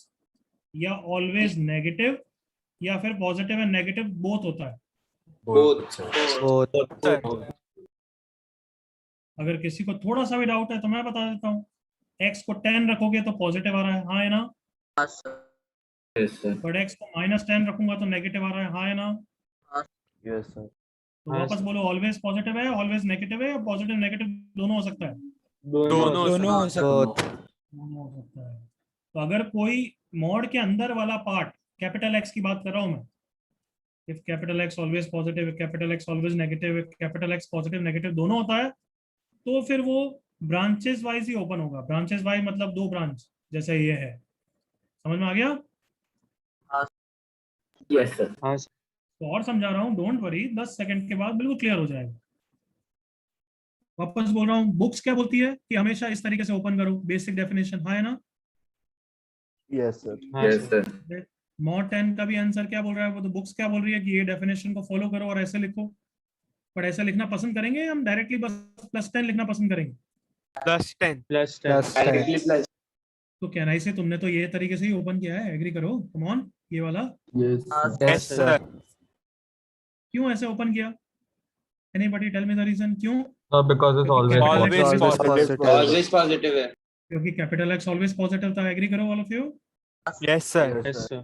या ऑलवेज नेगेटिव, या फिर पॉजिटिव एंड नेगेटिव बोथ होता है? both, अगर किसी को थोड़ा सा भी डाउट है तो मैं बता देता हूँ, x को 10 रखोगे तो पॉजिटिव आ रहा है, हाँ है ना? बट x को माइनस 10 रखूंगा तो नेगेटिव आ रहा है, हाँ है ना? Yes, sir. तो हाँ, वापस sir. बोलो, ऑलवेज पॉजिटिव है, ऑलवेज नेगेटिव है, या पॉजिटिव नेगेटिव दोनों हो सकता है? दोनों हो सकते दोनों हो सकता है। तो अगर कोई मॉड के अंदर वाला पार्ट, कैपिटल एक्स की बात कर रहा हूं मैं, if capital X always positive, capital X always negative, capital x positive negative दोनों होता है, तो फिर वो ब्रांचेस वाइज ही ओपन होगा। ब्रांचेस वाइज मतलब दो ब्रांच, जैसे ये है, समझ में आ गया? yes sir, हाँ सर। तो और समझा रहा हूँ, डोंट वरी, 10 सेकंड के बाद बिल्कुल क्लियर हो जाएगा। वापस बोल रहा हूँ, बुक्स क्या बोलती है कि हमेशा इस तरीके से ओपन करो, बेसिक डेफिनेशन, हाँ है ना? Yes, sir. हाँ सर। मॉड 10 का भी आंसर क्या बोल रहा है, वो तो बुक्स क्या बोल रही है कि ये डेफिनेशन को फॉलो करो और ऐसे लिखो। पर ऐसा लिखना पसंद करेंगे हम डायरेक्टली बस प्लस 10 लिखना पसंद करेंगे? प्लस 10। प्लस 10। directly plus, तो कहना ही से तुमने तो ये तरीके से ही ओपन किया है, एग्री करो, कम ऑन, ये वाला यस सर। क्यों ऐसे ओपन किया? Anybody tell me the reason क्यों? because it's always Always positive। always positive है, क्योंकि कैपिटल एक्स ऑलवेज पॉजिटिव था, एग्री करो all of you. Yes sir. Yes sir.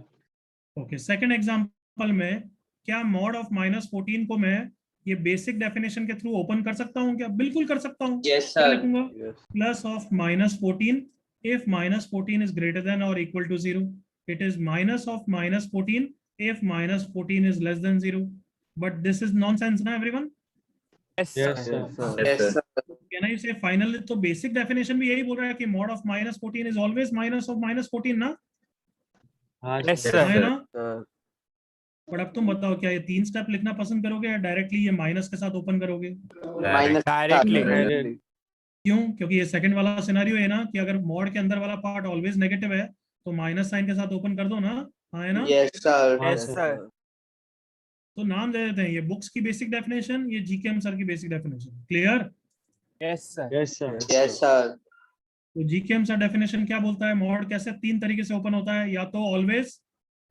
Okay, second example में क्या मॉड ऑफ माइनस 14 को मैं ये बेसिक डेफिनेशन के थ्रू ओपन कर सकता हूँ क्या? बिल्कुल कर सकता हूँ। yes क्या sir, लिखूंगा? Yes. Plus of minus 14 if minus 14 is greater than or equal to 0, it is minus of minus 14 if minus 14 is less than 0। but this is nonsense ना everyone? Yes yes sir. Sir. yes sir, Can I say finally? तो basic definition भी यही बोल रहा है कि mod of minus 14 is always minus of minus 14 ना? हाँ यस सर। हाँ है सर। ना? Sir. बट अब तुम बताओ, क्या ये 3 स्टेप लिखना पसंद करोगे या डायरेक्टली ये माइनस के साथ ओपन करोगे? minus directly. Directly. क्यों? क्योंकि ये सेकंड वाला सिनेरियो है ना, कि अगर मॉड के अंदर वाला पार्ट ऑलवेज नेगेटिव है तो माइनस साइन के साथ ओपन कर दो ना, हाँ है ना? yes sir, हाँ यस सर। सर। तो नाम दे देते हैं, ये बुक्स की बेसिक डेफिनेशन, ये जीकेएम सर की basic definition. Clear? Yes sir. Yes sir. yes sir, तो जीकेएम सर डेफिनेशन क्या बोलता है, मॉड कैसे 3 तरीके से ओपन होता है, या तो ऑलवेज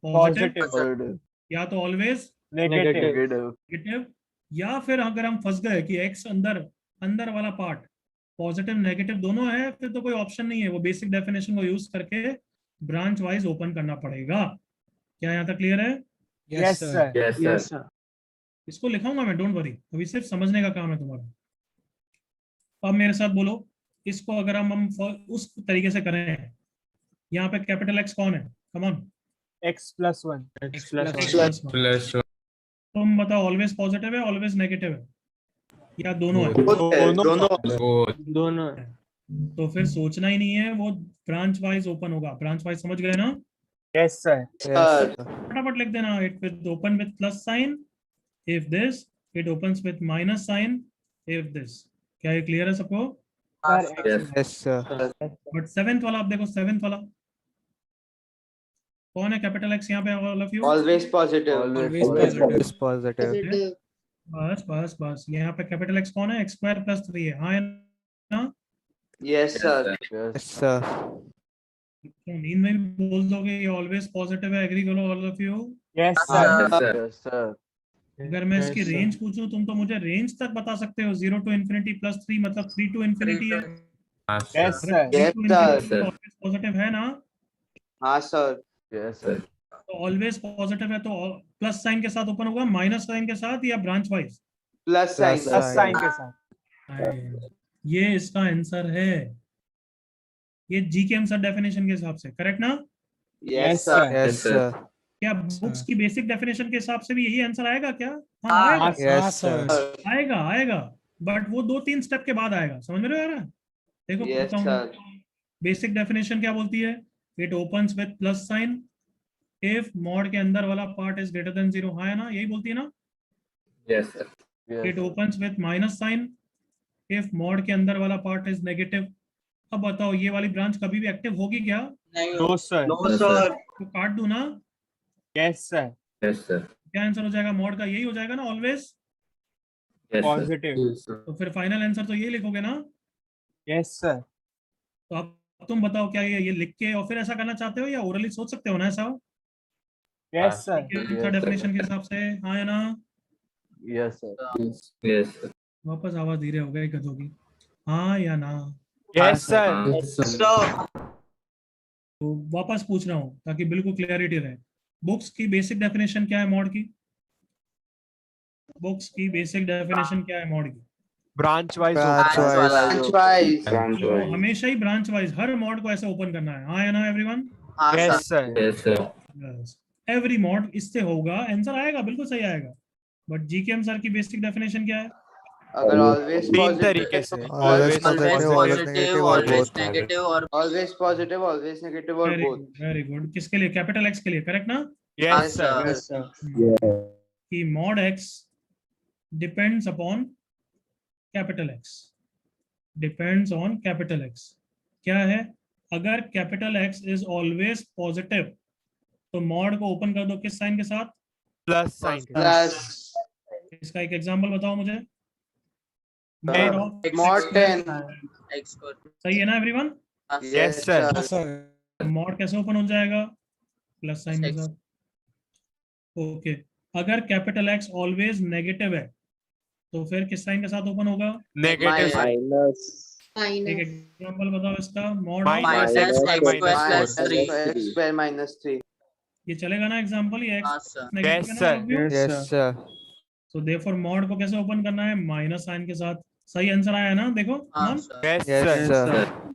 पॉजिटिव, Positive. या तो ऑलवेज नेगेटिव। Negative. नेगेटिव, या फिर अगर हम फंस गए कि एक्स अंदर वाला पार्ट पॉजिटिव नेगेटिव दोनों है, फिर तो कोई ऑप्शन नहीं है, वो बेसिक डेफिनेशन को यूज करके ब्रांच वाइज ओपन करना पड़ेगा। क्या यहाँ तक क्लियर है? Yes sir. Yes sir. इसको लिखाऊंगा मैं, डोंट वरी, अभी सिर्फ समझने का काम है तुम्हारा। अब मेरे साथ बोलो, इसको अगर हम उस तरीके से करें, यहाँ पे कैपिटल एक्स कौन है, come on, x plus 1। X plus plus, plus तुम बताओ, ऑलवेज पॉजिटिव है, ऑलवेज नेगेटिव है, या दोनों है? both है, दोनों both दोनों। तो फिर सोचना ही नहीं है, वो ब्रांच वाइज ओपन होगा। ब्रांच वाइज समझ गए ना? Yes sir. sir, फटाफट लिख देना, it with open with plus sign if this, it opens with minus sign if this. क्या ये क्लियर है सबको? Yes sir. बट सेवेंथ वाला, आप देखो सेवेंथ वाला कौन है, कैपिटल एक्स यहाँ पे, all of you. always positive, Always positive। Positive. बस बस बस, यहाँ पे कैपिटल एक्स कौन है, एक्स स्क्वायर प्लस 3 है, हाँ है ना? Yes, sir. Yes, sir. तो नींद में भी बोल दोगे ये ऑलवेज पॉजिटिव है, एग्री करो ऑल ऑफ यू। यस हाँ, सर। Yes, sir. अगर मैं इसकी रेंज पूछूं तुम तो मुझे रेंज तक बता सकते हो, 0 to infinity प्लस 3 मतलब 3 to infinity है। Yes sir. अगर 3 Yes, to sir. infinity always positive है ना, हाँ सर। Yes, sir. तो ऑलवेज पॉजिटिव है तो प्लस साइन के साथ ओपन होगा, माइनस साइन के साथ या branch wise? Plus sign Plus plus sir. Sign के साथ। ये इसका आंसर है, ये जी के आंसर डेफिनेशन के हिसाब से करेक्ट ना? Yes, sir. Yes, sir. क्या बुक्स की बेसिक डेफिनेशन के हिसाब से भी यही आंसर आएगा क्या? हाँ हाँ, आएगा, Yes, sir. आएगा आएगा, बट वो 2-3 स्टेप के बाद आएगा, समझ में आ रहा है? देखो Yes, बताऊं, sir. बेसिक डेफिनेशन क्या बोलती है? It opens with plus sign if mod के अंदर वाला पार्ट इज ग्रेटर देन 0, हाँ है ना, यही बोलती है ना? Yes. It opens with minus sign if mod के अंदर वाला पार्ट इज नेगेटिव। अब बताओ ये वाली ब्रांच कभी भी एक्टिव होगी क्या? No sir. No, sir. तो काट दूं ना? Yes sir. Yes, sir. क्या आंसर हो जाएगा मॉड का? यही हो जाएगा ना ऑलवेज। Yes, sir. पॉजिटिव। तो फिर फाइनल आंसर तो यही लिखोगे ना? Yes sir. तो अब तुम बताओ क्या ये लिख के और फिर ऐसा करना चाहते हो या ओरली सोच सकते हो ना ऐसा? Yes sir. आंसर डेफिनेशन के हिसाब से हाँ या ना? Yes, sir. Yes, sir. वापस आवाज धीरे हो गई गधों की, हाँ या ना? Yes sir. तो वापस पूछ रहा हूँ ताकि बिल्कुल क्लियरिटी रहे। बुक्स की बेसिक डेफिनेशन क्या है मॉड की? बुक्स की बेसिक डेफिनेशन क्या है मॉड की? Branch wise. Branch wise. Branch wise. तो हमेशा ही ब्रांच वाइज हर मॉड को ऐसे ओपन करना है, हाँ या ना everyone? Yes sir. Yes, sir. Every mod इससे होगा, आंसर आएगा, बिल्कुल सही आएगा। बट जीकेएम सर की बेसिक डेफिनेशन क्या है? अगर always तीन positive तरीके से। Always positive, always negative, or both. always positive, always negative or very both. Good very good. किसके लिए? कैपिटल एक्स के लिए, करेक्ट ना? Yes sir. Yes, yes sir. कि mod X depends upon capital X, depends on capital X. क्या है? अगर capital X is always positive तो मॉड को ओपन कर दो किस साइन के साथ? Plus sign. plus इसका एक एग्जांपल बताओ मुझे। mod 10. सही है ना एवरीवन? Yes, sir. मॉड कैसे ओपन हो जाएगा? प्लस साइन के साथ। ओके, अगर कैपिटल एक्स ऑलवेज नेगेटिव है तो फिर किस साइन के साथ ओपन होगा? Negative sign. एक माइनस एग्जांपल बताओ इसका। Mod minus x Minus minus x square minus 3. ये चलेगा ना एग्जांपल? ये x Yes, sir. Yes, sir. तो देयरफॉर मॉड को कैसे ओपन करना है? माइनस साइन के साथ। सही आंसर आया ना? देखो मान। Yes Yes, sir. sir.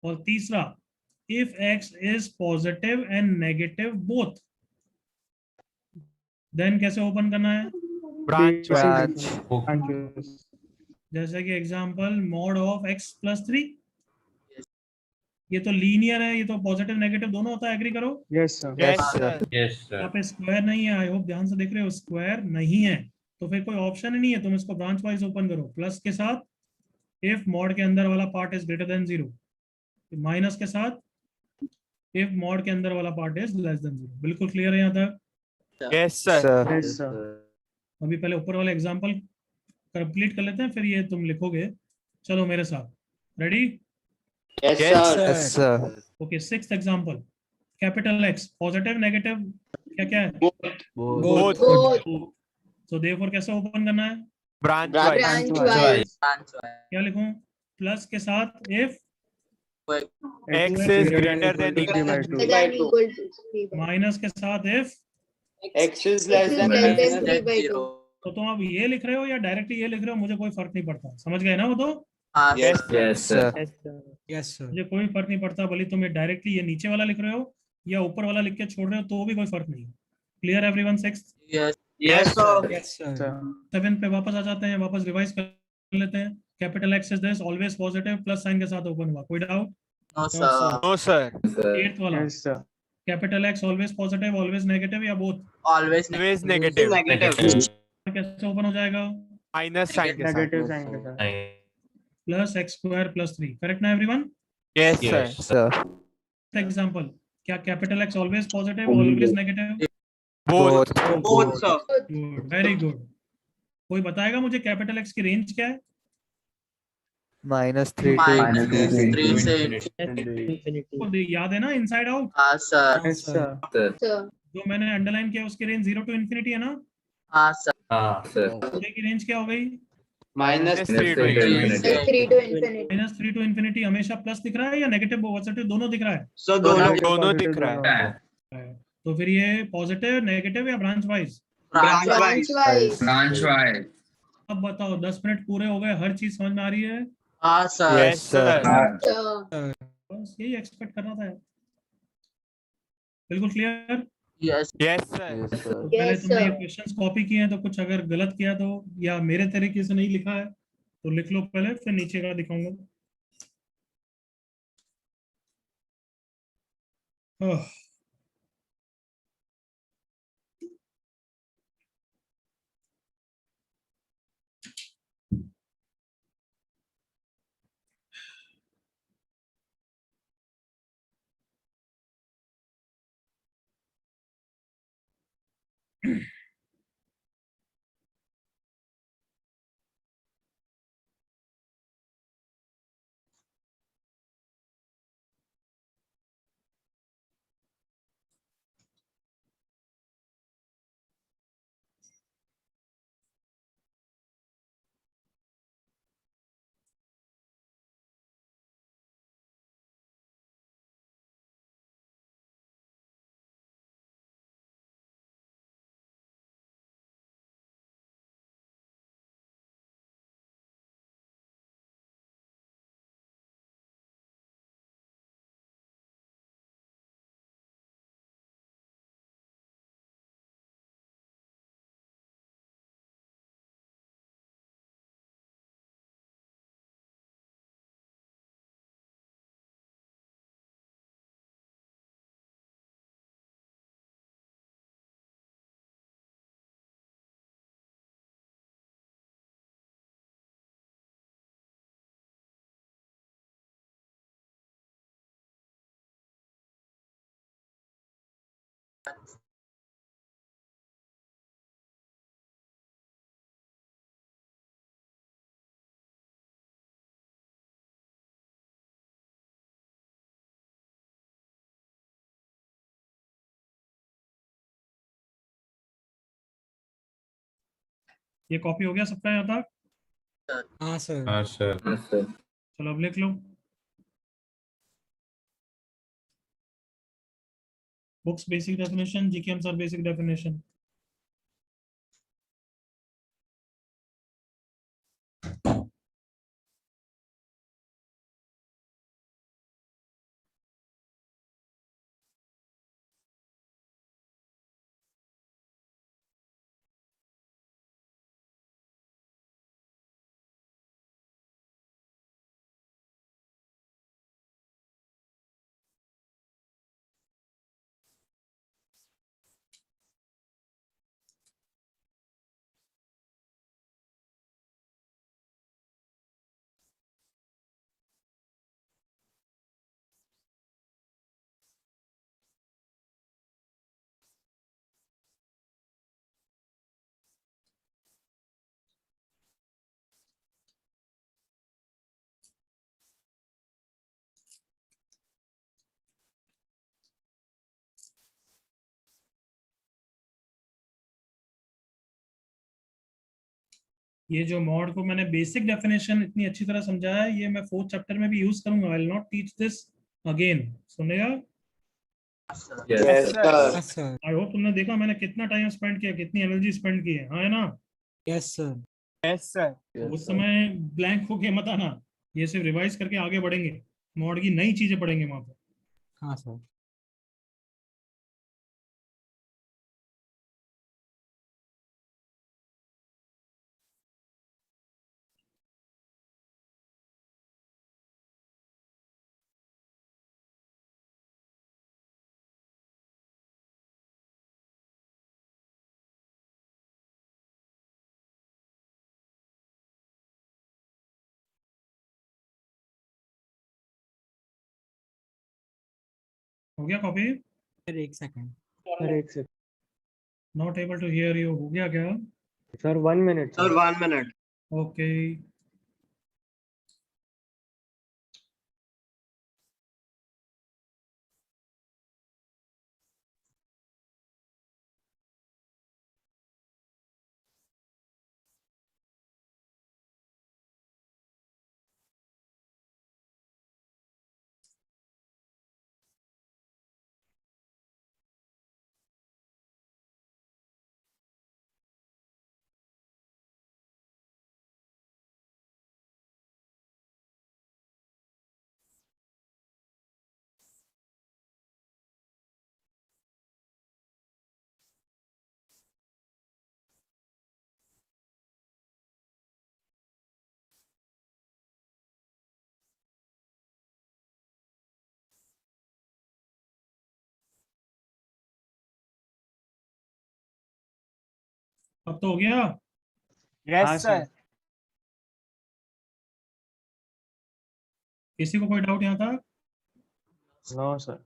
और तीसरा, if x is positive and negative both, then कैसे ओपन करना है? Branch wise. Branch. जैसे कि example mod of x plus 3, ये तो लीनियर है, ये तो पॉजिटिव नेगेटिव दोनों होता है, एग्री करो? Yes sir. Yes sir. यहाँ पे स्क्वायर नहीं है, आई होप ध्यान से देख रहे हो, स्क्वायर नहीं है तो फिर कोई ऑप्शन ही नहीं है, तुम इसको ब्रांच वाइज ओपन करो। प्लस के साथ इफ मॉड के अंदर वाला part is greater than 0, minus के साथ इफ मॉड के अंदर वाला पार्ट इज लेस देन 0। बिल्कुल क्लियर है यहाँ तक? Yes sir. अभी पहले ऊपर वाले एग्जांपल कंप्लीट कर लेते हैं, फिर ये तुम लिखोगे। चलो मेरे साथ, ready? Yes, Yes, sir. Yes, sir. Okay, sixth example, capital x positive negative क्या क्या है? बोथ। तो देयरफॉर कैसे ओपन करना है? Branch Branch wise. Branch wise क्या लिखूं? प्लस के साथ if x is greater than equal to minus के साथ if, X is less than less than minus 3/2 तो तुम अब ये लिख रहे हो या डायरेक्टली ये लिख रहे हो, मुझे कोई फर्क नहीं पड़ता, समझ गए ना? वो तो Yes, Yes, sir. Yes sir. मुझे कोई फर्क नहीं पड़ता, भले तुम डायरेक्टली ये नीचे वाला लिख रहे हो या ऊपर वाला लिख के छोड़ रहे हो, तो भी कोई फर्क नहीं। Clear everyone? Sixth. yes, sir. Yes sir. Seventh पे वापस आ जाते हैं, वापस रिवाइज कर लेते हैं। Capital X is this always positive, plus sign के साथ ओपन हुआ, कोई डाउट? No sir. एट्थ वाला, capital X always positive, always negative या बोथ? Always negative. कैसे ओपन हो जाएगा? माइनस साइन के Negative साथ। sign के साथ. Plus X square plus 3, correct ना everyone? Yes Yes, sir. sir. Example, क्या capital X always positive, always negative? Both. Good, very good. कोई बताएगा मुझे कैपिटल एक्स की रेंज क्या है? -3 to -3 से infinity. याद है ना इनसाइड आउट? हाँ सर Yes, sir. सर जो मैंने अंडरलाइन किया उसकी रेंज 0 to infinity है ना? हाँ सर हाँ सर। पूरे की रेंज क्या हो गई? minus 3 to infinity -3 to infinity हमेशा प्लस दिख रहा है या नेगेटिव पॉजिटिव दोनों दिख रहा है? so दोनों दिख रहा है। तो फिर ये पॉजिटिव नेगेटिव या branch wise? branch wise branch wise. अब बताओ 10 मिनट पूरे हो गए, हर चीज समझ में आ रही है? हाँ सर यस सर। सर बस यही एक्सपेक्ट करना था। बिल्कुल क्लियर? यस तो पहले Yes, तुमने ये sir. क्वेश्चंस कॉपी किए हैं तो कुछ अगर गलत किया तो या मेरे तरीके से नहीं लिखा है तो लिख लो पहले, फिर नीचे का दिखाऊंगा। ओह, ये कॉपी हो गया सबका यहाँ तक? हाँ सर। हाँ सर। चलो अब लिख लो। Books basic definition, GK answer basic definition. ये जो मॉड को मैंने बेसिक डेफिनेशन इतनी अच्छी तरह समझाया है, ये मैं 4th चैप्टर में भी यूज करूंगा। I will not teach this again. सुनेगा? yes sir yes sir. I hope तुमने देखा मैंने कितना टाइम स्पेंड किया, कितनी एनर्जी स्पेंड की है। हाँ है ना? Yes sir. तो उस समय ब्लैंक होके मत आना, ये सिर्फ रिवाइज करके आगे बढ़ेंगे, मॉड की नई चीजें पढ़ेंगे वहां पर। हाँ सर। हो गया कॉपी? सर एक सेकंड। सर एक second not able to hear you, हो गया क्या? सर, 1 minute ओके अब तो हो गया। Yes sir. किसी को कोई डाउट यहाँ था? No sir.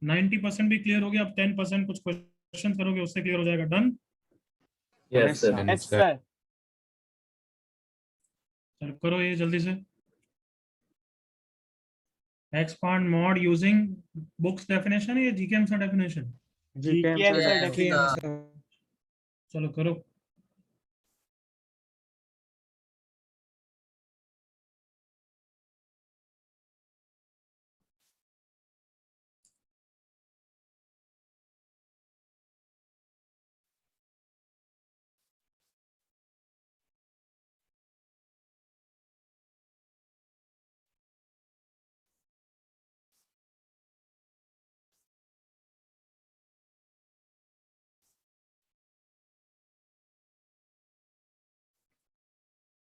90% भी क्लियर हो गया। अब 10% कुछ क्वेश्चन करोगे उससे क्लियर हो जाएगा। Done? Yes sir. Yes sir. चलो करो ये जल्दी से। Expand mod using books definition या GK answer definition? GK Yes, answer sir. Definition. चलो करो।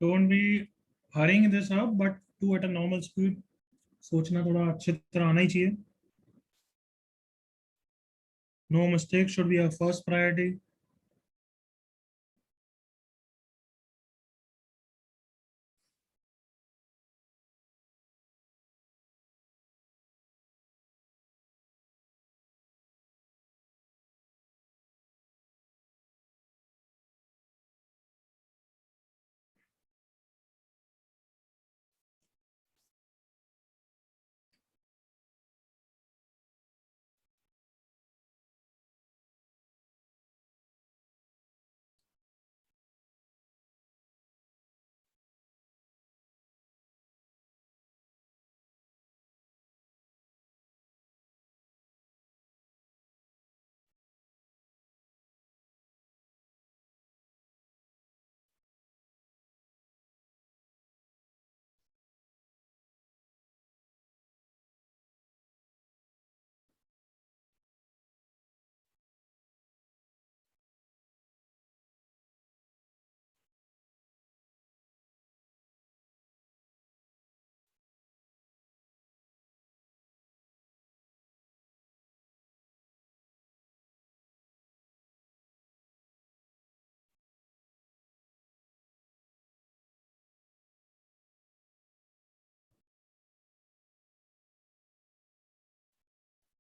Don't be hurrying this up, but do at a normal speed. सोचना थोड़ा अच्छी तरह आना ही चाहिए. No mistake should be our first priority.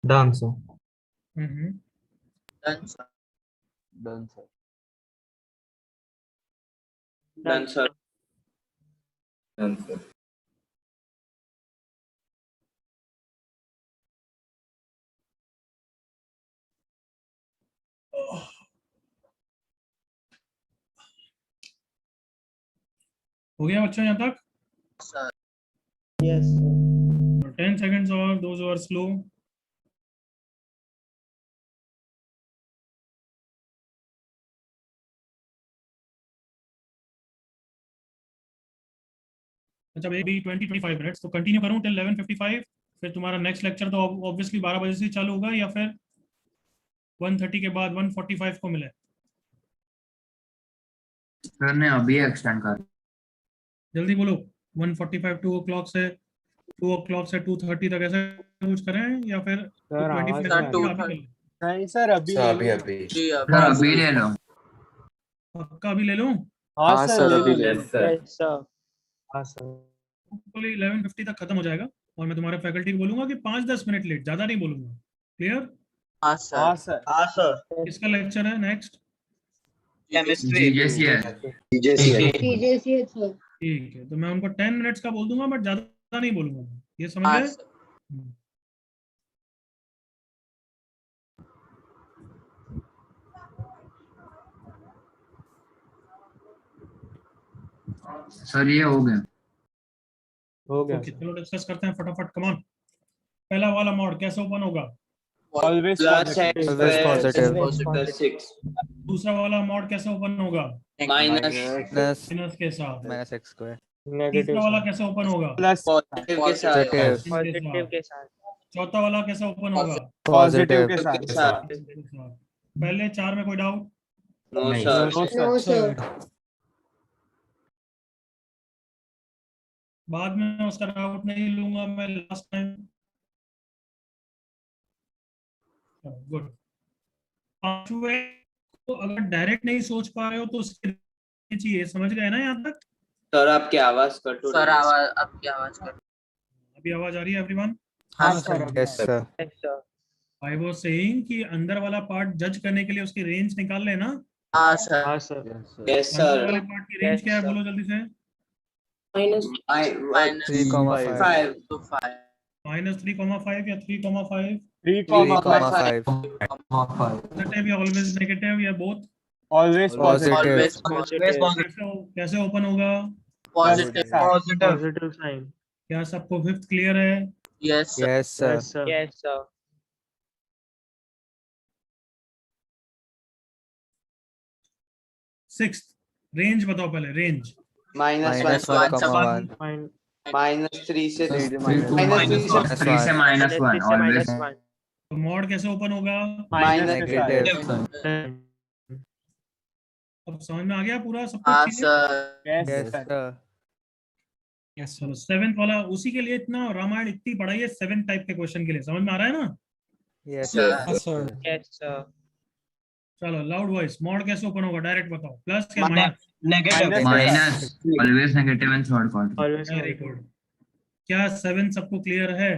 Done, sir. Mhm. Done, sir. Done, sir. Done, sir. हो गया बच्चों यहाँ तक? Sir. Yes sir. 10 seconds और those who are slow. अच्छा अभी 20-25 मिनट्स तो कंटिन्यू करूँ टिल 11:55. फिर तुम्हारा नेक्स्ट लेक्चर तो ऑब्वियसली 12 बजे से चालू होगा या फिर 1:30 के बाद 1:45 को मिले? सर ने अभी एक्सटेंड कर जल्दी बोलो. 1:45 2 o'clock से 2 o'clock से 2:30 तक ऐसे कुछ करें या फिर सर आवाज 2:25 नहीं आ Sir, रही। two अभी कर thirty. लें? नहीं सर अभी ले लो। जी, सर अभी ले लो। पक्का अभी ले लूं? हाँ सर अभी ले लो। Yes, sir. Yes sir. हाँ सर। 11:50 तक खत्म हो जाएगा और मैं तुम्हारे फैकल्टी को बोलूंगा कि 5-10 मिनट लेट, ज्यादा नहीं बोलूंगा. क्लियर? हाँ, sir. हाँ सर। हाँ सर. किसका लेक्चर है नेक्स्ट? Chemistry. जीजेसी है। TJC, sir. ठीक है तो मैं उनको 10 मिनट्स का बोल दूंगा बट ज्यादा नहीं बोलूंगा. ये समझ हाँ, गए? sir. सर ये हो गया। हो गया ओके सर। चलो डिस्कस करते हैं फटाफट. कमान. पहला वाला मॉड कैसे ओपन होगा? Always Plus x positive. plus 6 दूसरा वाला मॉड कैसे ओपन होगा? minus माइनस के साथ. x square. नेगेटिव तीसरा वाला कैसे ओपन होगा? प्लस positive के साथ. Positive. पॉजिटिव के साथ। चौथा वाला कैसे ओपन होगा? पॉजिटिव के Positive. के साथ। साथ. पहले 4 में कोई डाउट? No नहीं। sir. No sir. बाद में उसका डाउट नहीं लूंगा मैं लास्ट टाइम. गुड. पांचवें तो अगर डायरेक्ट नहीं सोच पा रहे हो तो उसके लिए चाहिए, समझ गए ना यहाँ तक? सर आपकी आवाज कट हो सर रही है। आवाज आपकी आवाज कर। अभी आवाज आ रही है एवरीवन? हाँ हाँ sir. Sir. Yes sir. Yes, sir. I was saying कि अंदर वाला पार्ट जज करने के लिए उसकी रेंज निकाल लेना। हाँ सर। हाँ सर. यस अंदर वाले सर। पार्ट की रेंज Yes, क्या है, sir. बोलो जल्दी से। माइनस 3,5 5 टू 5 -3,5 या 3,5? 3,5 पॉजिटिव या ऑलवेज नेगेटिव या बोथ? Always Positive. positive. कैसे ओपन होगा? पॉजिटिव। Positive sign. क्या सबको फिफ्थ क्लियर है? Yes sir. Yes sir. Yes, sir. Yes, sir. Sixth range बताओ पहले, रेंज। -1 -1,1 Fine. -3 से Three -3 से 3 से -1 -1 ऑलवेज -1. तो मॉड कैसे ओपन होगा? नेगेटिव। अब समझ में आ गया पूरा सब हाँ कुछ? Sir. Yes, yes sir. Sir. Yes sir. Seventh वाला उसी के लिए इतना रामायण इतनी पढ़ाई है, 7 टाइप के क्वेश्चन के लिए, समझ में आ रहा है ना? Yes sir. हाँ सर। Yes, sir. चलो लाउड वॉइस, मॉड कैसे ओपन होगा डायरेक्ट बताओ, प्लस या minus? Minus always negative and third quadrant. Always very negative. Good. क्या 7 सबको क्लियर है?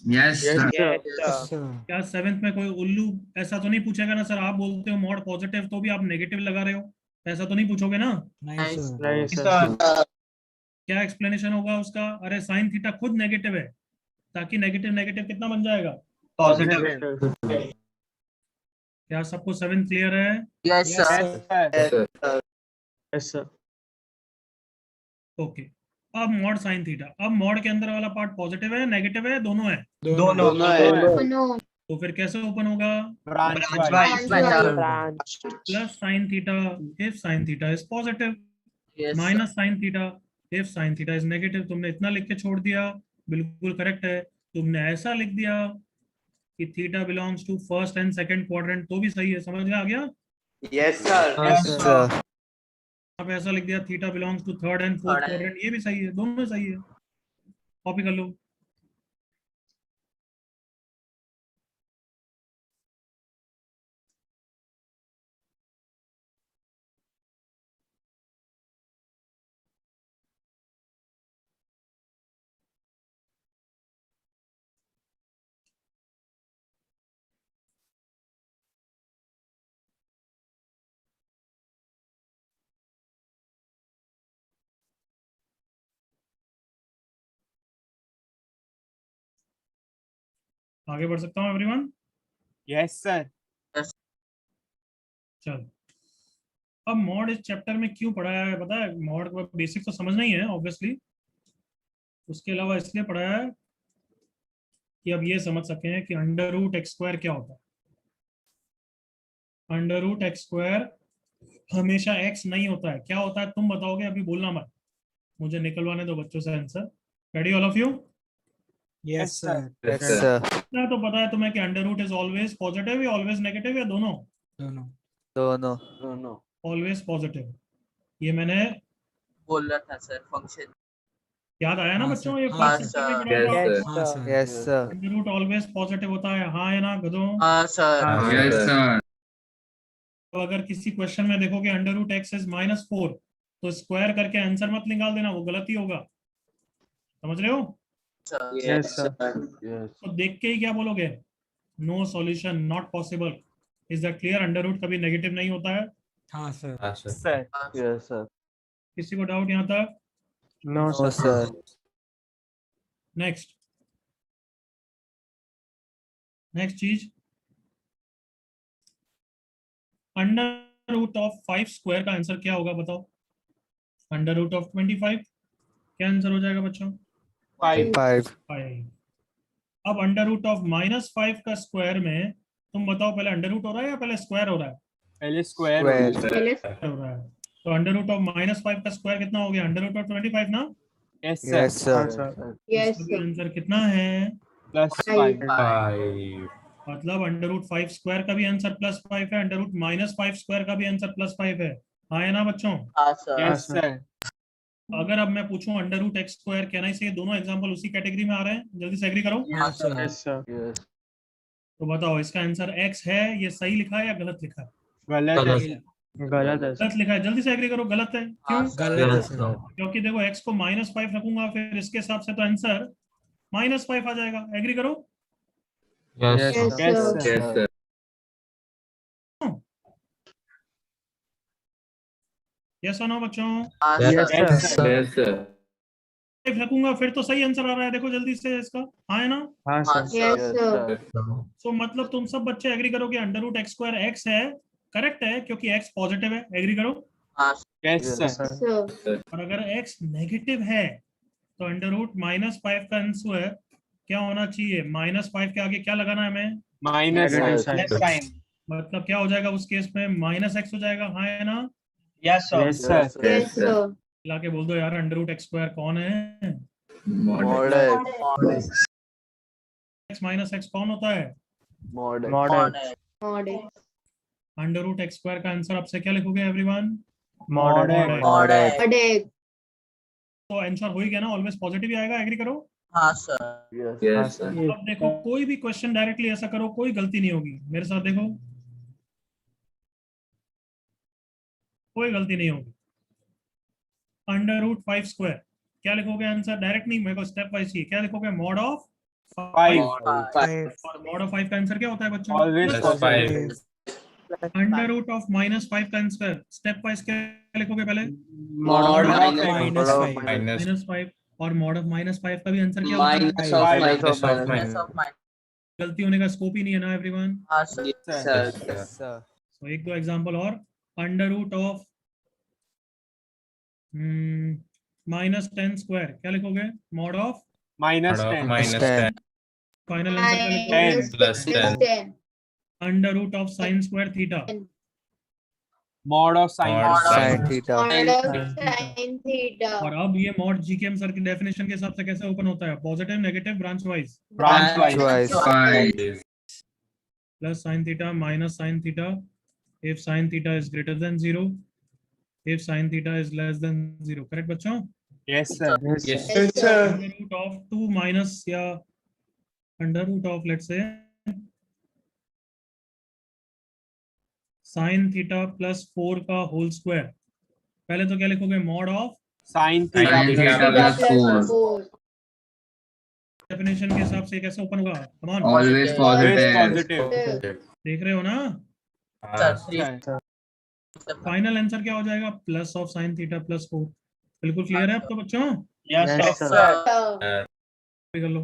Yes Yes, sir. sir. Yes sir. क्या 7th में कोई उल्लू ऐसा तो नहीं पूछेगा ना सर, आप बोलते हो मॉड पॉजिटिव तो भी आप नेगेटिव लगा रहे हो, ऐसा तो नहीं पूछोगे ना? नहीं सर। नहीं sir. क्या एक्सप्लेनेशन होगा उसका? अरे साइन थीटा खुद नेगेटिव है, ताकि नेगेटिव नेगेटिव कितना बन जाएगा? Positive. क्या सबको 7 क्लियर है? Yes yes sir. Sir. Yes, sir. Okay. अब मॉड साइन थीटा, अब मॉड के अंदर वाला पार्ट पॉजिटिव है नेगेटिव है, दोनों है, दोनों है। तो फिर कैसे ओपन होगा? Branch Branch. Branch. Plus sine theta if sine theta is positive, yes minus sine theta if sine theta is negative. तुमने इतना लिख के छोड़ दिया, बिल्कुल करेक्ट है। तुमने ऐसा लिख दिया कि theta belongs to first and second quadrant, तो भी सही है, समझ में आ गया? Yes sir. Yes sir. आप ऐसा लिख दिया theta belongs to third and fourth Third and- quadrant, ये भी सही है, दोनों सही है, कॉपी कर लो। आगे बढ़ सकता हूँ एवरीवन? Yes, sir. चल, अब मॉड इस चैप्टर में क्यों पढ़ाया है पता है? मॉड का बेसिक तो समझना ही है ऑब्वियसली, उसके अलावा इसलिए पढ़ाया है कि अब ये समझ सके हैं कि अंडर रूट एक्स स्क्वायर क्या होता है। अंडर रूट एक्स स्क्वायर हमेशा एक्स नहीं होता है, क्या होता है तुम बताओगे, अभी बोलना मत, मुझे निकलवाने दो बच्चों से answer. Ready all of you? Yes sir. Yes sir. इतना तो पता है तुम्हें कि under root is always positive या ऑलवेज नेगेटिव या दोनों? दोनों। दोनों। Always positive. ये मैंने बोल रहा था सर फंक्शन। याद आया ना हाँ बच्चों? सर, ये हाँ फर्स्ट सर। चैप्टर में पढ़ाया था। Yes, हाँ sir. Sir. Yes sir. Under root always positive होता है, हाँ है ना गधों? हाँ सर। Yes sir. तो अगर किसी क्वेश्चन में देखोगे अंडर रूट एक्स इज -4, तो स्क्वायर करके आंसर मत निकाल देना, वो गलत ही होगा, समझ रहे हो? Yes, sir. तो देख के ही क्या बोलोगे? No solution, not possible. Is that clear? Under root कभी नेगेटिव नहीं होता है। हाँ सर। Sir. Yes sir. किसी को डाउट यहाँ तक? No, no sir. Sir. Next चीज, अंडर रूट ऑफ 5 स्क्वायर का आंसर क्या होगा बताओ? अंडर रूट ऑफ 25 क्या आंसर हो जाएगा बच्चों? 5. 5 5। अब अंडर रूट ऑफ -5 का स्क्वायर में तुम बताओ, पहले अंडर रूट हो रहा है या पहले स्क्वायर हो रहा है? पहले square. स्क्वायर। हो रहा है। तो अंडर रूट ऑफ -5 का स्क्वायर कितना हो गया? अंडर रूट ऑफ 25 ना? Yes, sir. Yes sir. हाँ, sir. इसका आंसर कितना है? Plus 5. मतलब अंडर रूट 5 स्क्वायर का भी आंसर +5 है, अंडर रूट -5 स्क्वायर का भी आंसर +5 है, हाँ है ना बच्चों? हाँ सर। Yes, sir. अगर अब मैं पूछूं अंडर रूट एक्स स्क्वायर, कहना ही से दोनों एग्जांपल उसी कैटेगरी में आ रहे हैं, जल्दी से एग्री करो। हाँ सर। Yes, sir. तो बताओ इसका आंसर x है, ये सही लिखा है या गलत लिखा है? गलत है गलत। सर गलत है सर गलत लिखा है, जल्दी से एग्री करो, गलत है। क्यों? हाँ सर गलत है यस सर सर। क्योंकि देखो x को -5 रखूंगा, फिर इसके हिसाब से तो आंसर -5 आ जाएगा। एग्री करो। Yes yes sir. Sir yes sir yes और नो बच्चों? हाँ yes sir yes sir yes sir 5 रखूंगा फिर तो सही आंसर आ रहा है, देखो जल्दी से इसका। हाँ है ना? हाँ हाँ सर सर सो मतलब तुम सब बच्चे एग्री करो कि √x² x है, करेक्ट है, क्योंकि x पॉजिटिव है। एग्री करो। हाँ यस सर और अगर x नेगेटिव है तो √-5 का आंसर क्या होना चाहिए? -5 के आगे क्या लगाना है हमें? Minus Yes. साइन मतलब क्या हो जाएगा उस केस में? -x हो जाएगा। हाँ है ना? यस सर यस सर ला के बोल दो यार, √x² कौन है? मॉडल x -x कौन होता है? मॉडल √x² का आंसर आपसे क्या लिखोगे एवरीवन? मॉडल मॉडल तो आंसर हो ही गया ना, ऑलवेज पॉजिटिव ही आएगा। एग्री करो। हाँ सर यस सर अब देखो, कोई भी क्वेश्चन डायरेक्टली ऐसा करो, कोई गलती नहीं होगी। मेरे साथ देखो, कोई गलती नहीं होगी। √5² क्या लिखोगे आंसर? डायरेक्ट नहीं, मेरे को स्टेप वाइज चाहिए। क्या लिखोगे? Mod of 5। 5 5 और मॉड ऑफ 5 का आंसर क्या होता है बच्चों? ऑलवेज Plus पॉजिटिव √-5 का आंसर स्टेप वाइज क्या लिखोगे? पहले मॉड ऑफ -5 -5, और मॉड ऑफ -5 का भी आंसर क्या होता है? minus of Five. minus of minus. Minus of minus गलती होने का स्कोप ही नहीं है ना एवरीवन। हाँ सर Sir, सर। तो एक दो एग्जांपल और। √of -10² क्या लिखोगे? Mod of minus 10 -10 final answer क्या लिखोगे? 10 +10 √of sin² थीटा। मॉड ऑफ साइन और Sin sin और अब ये मॉड जीकेएम सर की डेफिनेशन के हिसाब से कैसे ओपन होता है? Positive, negative, branch wise. Branch wise five plus sin theta minus sin theta if sin theta is greater than 0, if sin theta is less than 0। Correct बच्चों? Yes sir √2 minus या √of let's say sin theta +4 का whole square. पहले तो क्या लिखोगे? Mod of sign Sin theta theta +4 definition के हिसाब से कैसे ओपन होगा? Come on, always always positive positive देख रहे हो ना? सर हाँ, फाइनल आंसर क्या हो जाएगा? Plus of sin theta +4। बिल्कुल क्लियर है आपको बच्चों? यस सर सर कर लो।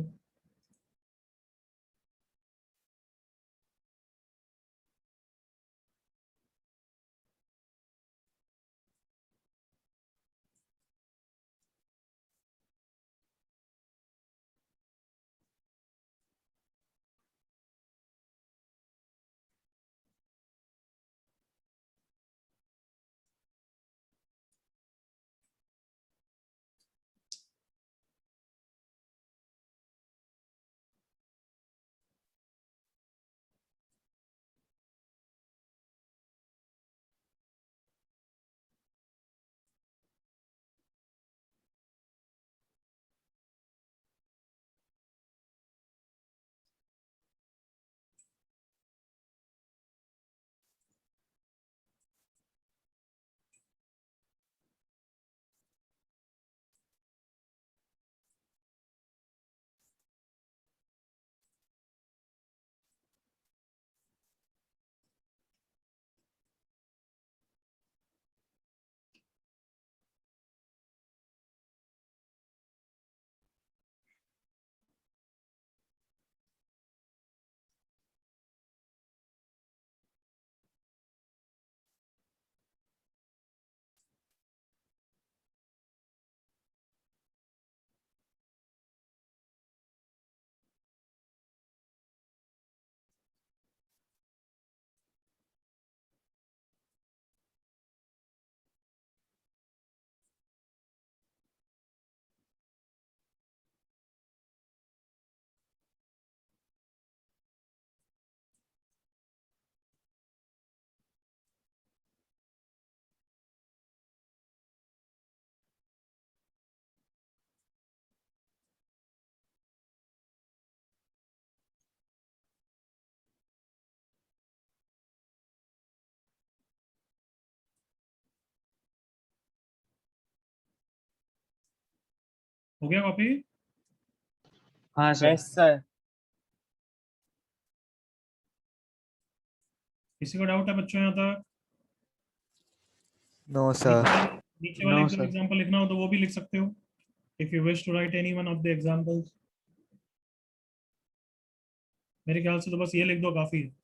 हो गया कॉपी? हाँ सर। Yes sir. किसी को डाउट है बच्चों यहाँ तक? No sir. नीचे वाले No, जो sir. एग्जांपल लिखना हो तो वो भी लिख सकते हो, if you wish to write any one of the examples. मेरे ख्याल से तो बस ये लिख दो, काफी है।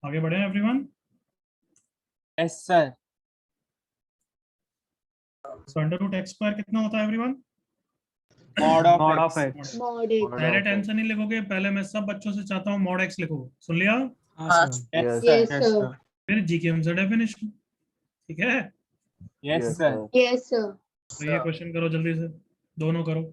आगे बढ़े everyone. Yes sir. So under root x square कितना होता है everyone? Mod Mod of of x. X. Mod X. पहले टेंशन नहीं लिखोगे, पहले मैं सब बच्चों से चाहता हूँ मॉड एक्स लिखो। सुन लिया? हाँ sir. Yes Yes, sir. sir. फिर जीकेएम से डेफिनेशन, ठीक है? Yes sir. Yes, sir. तो ये क्वेश्चन करो जल्दी से, दोनों करो।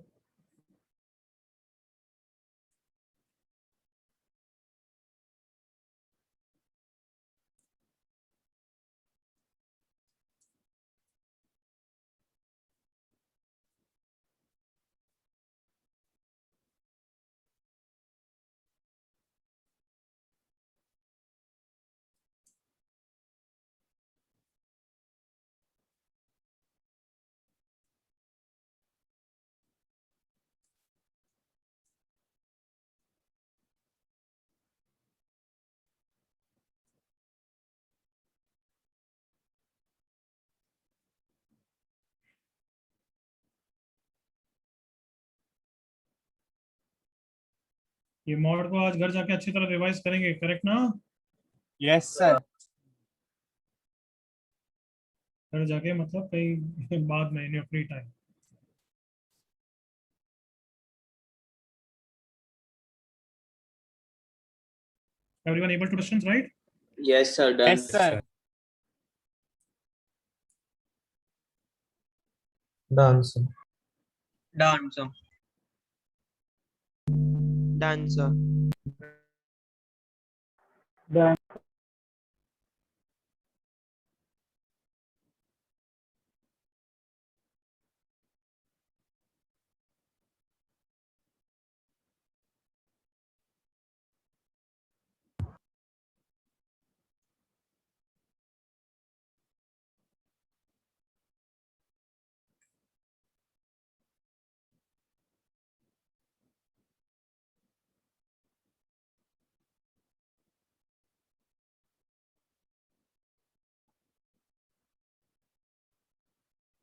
ये मॉड को आज घर जाके अच्छी तरह रिवाइज करेंगे, करेक्ट ना? Yes sir. घर जाके मतलब कहीं बाद में, in free time. Everyone able to questions, right? Yes, sir. Done. Yes sir. Done sir. Done sir. Done sir.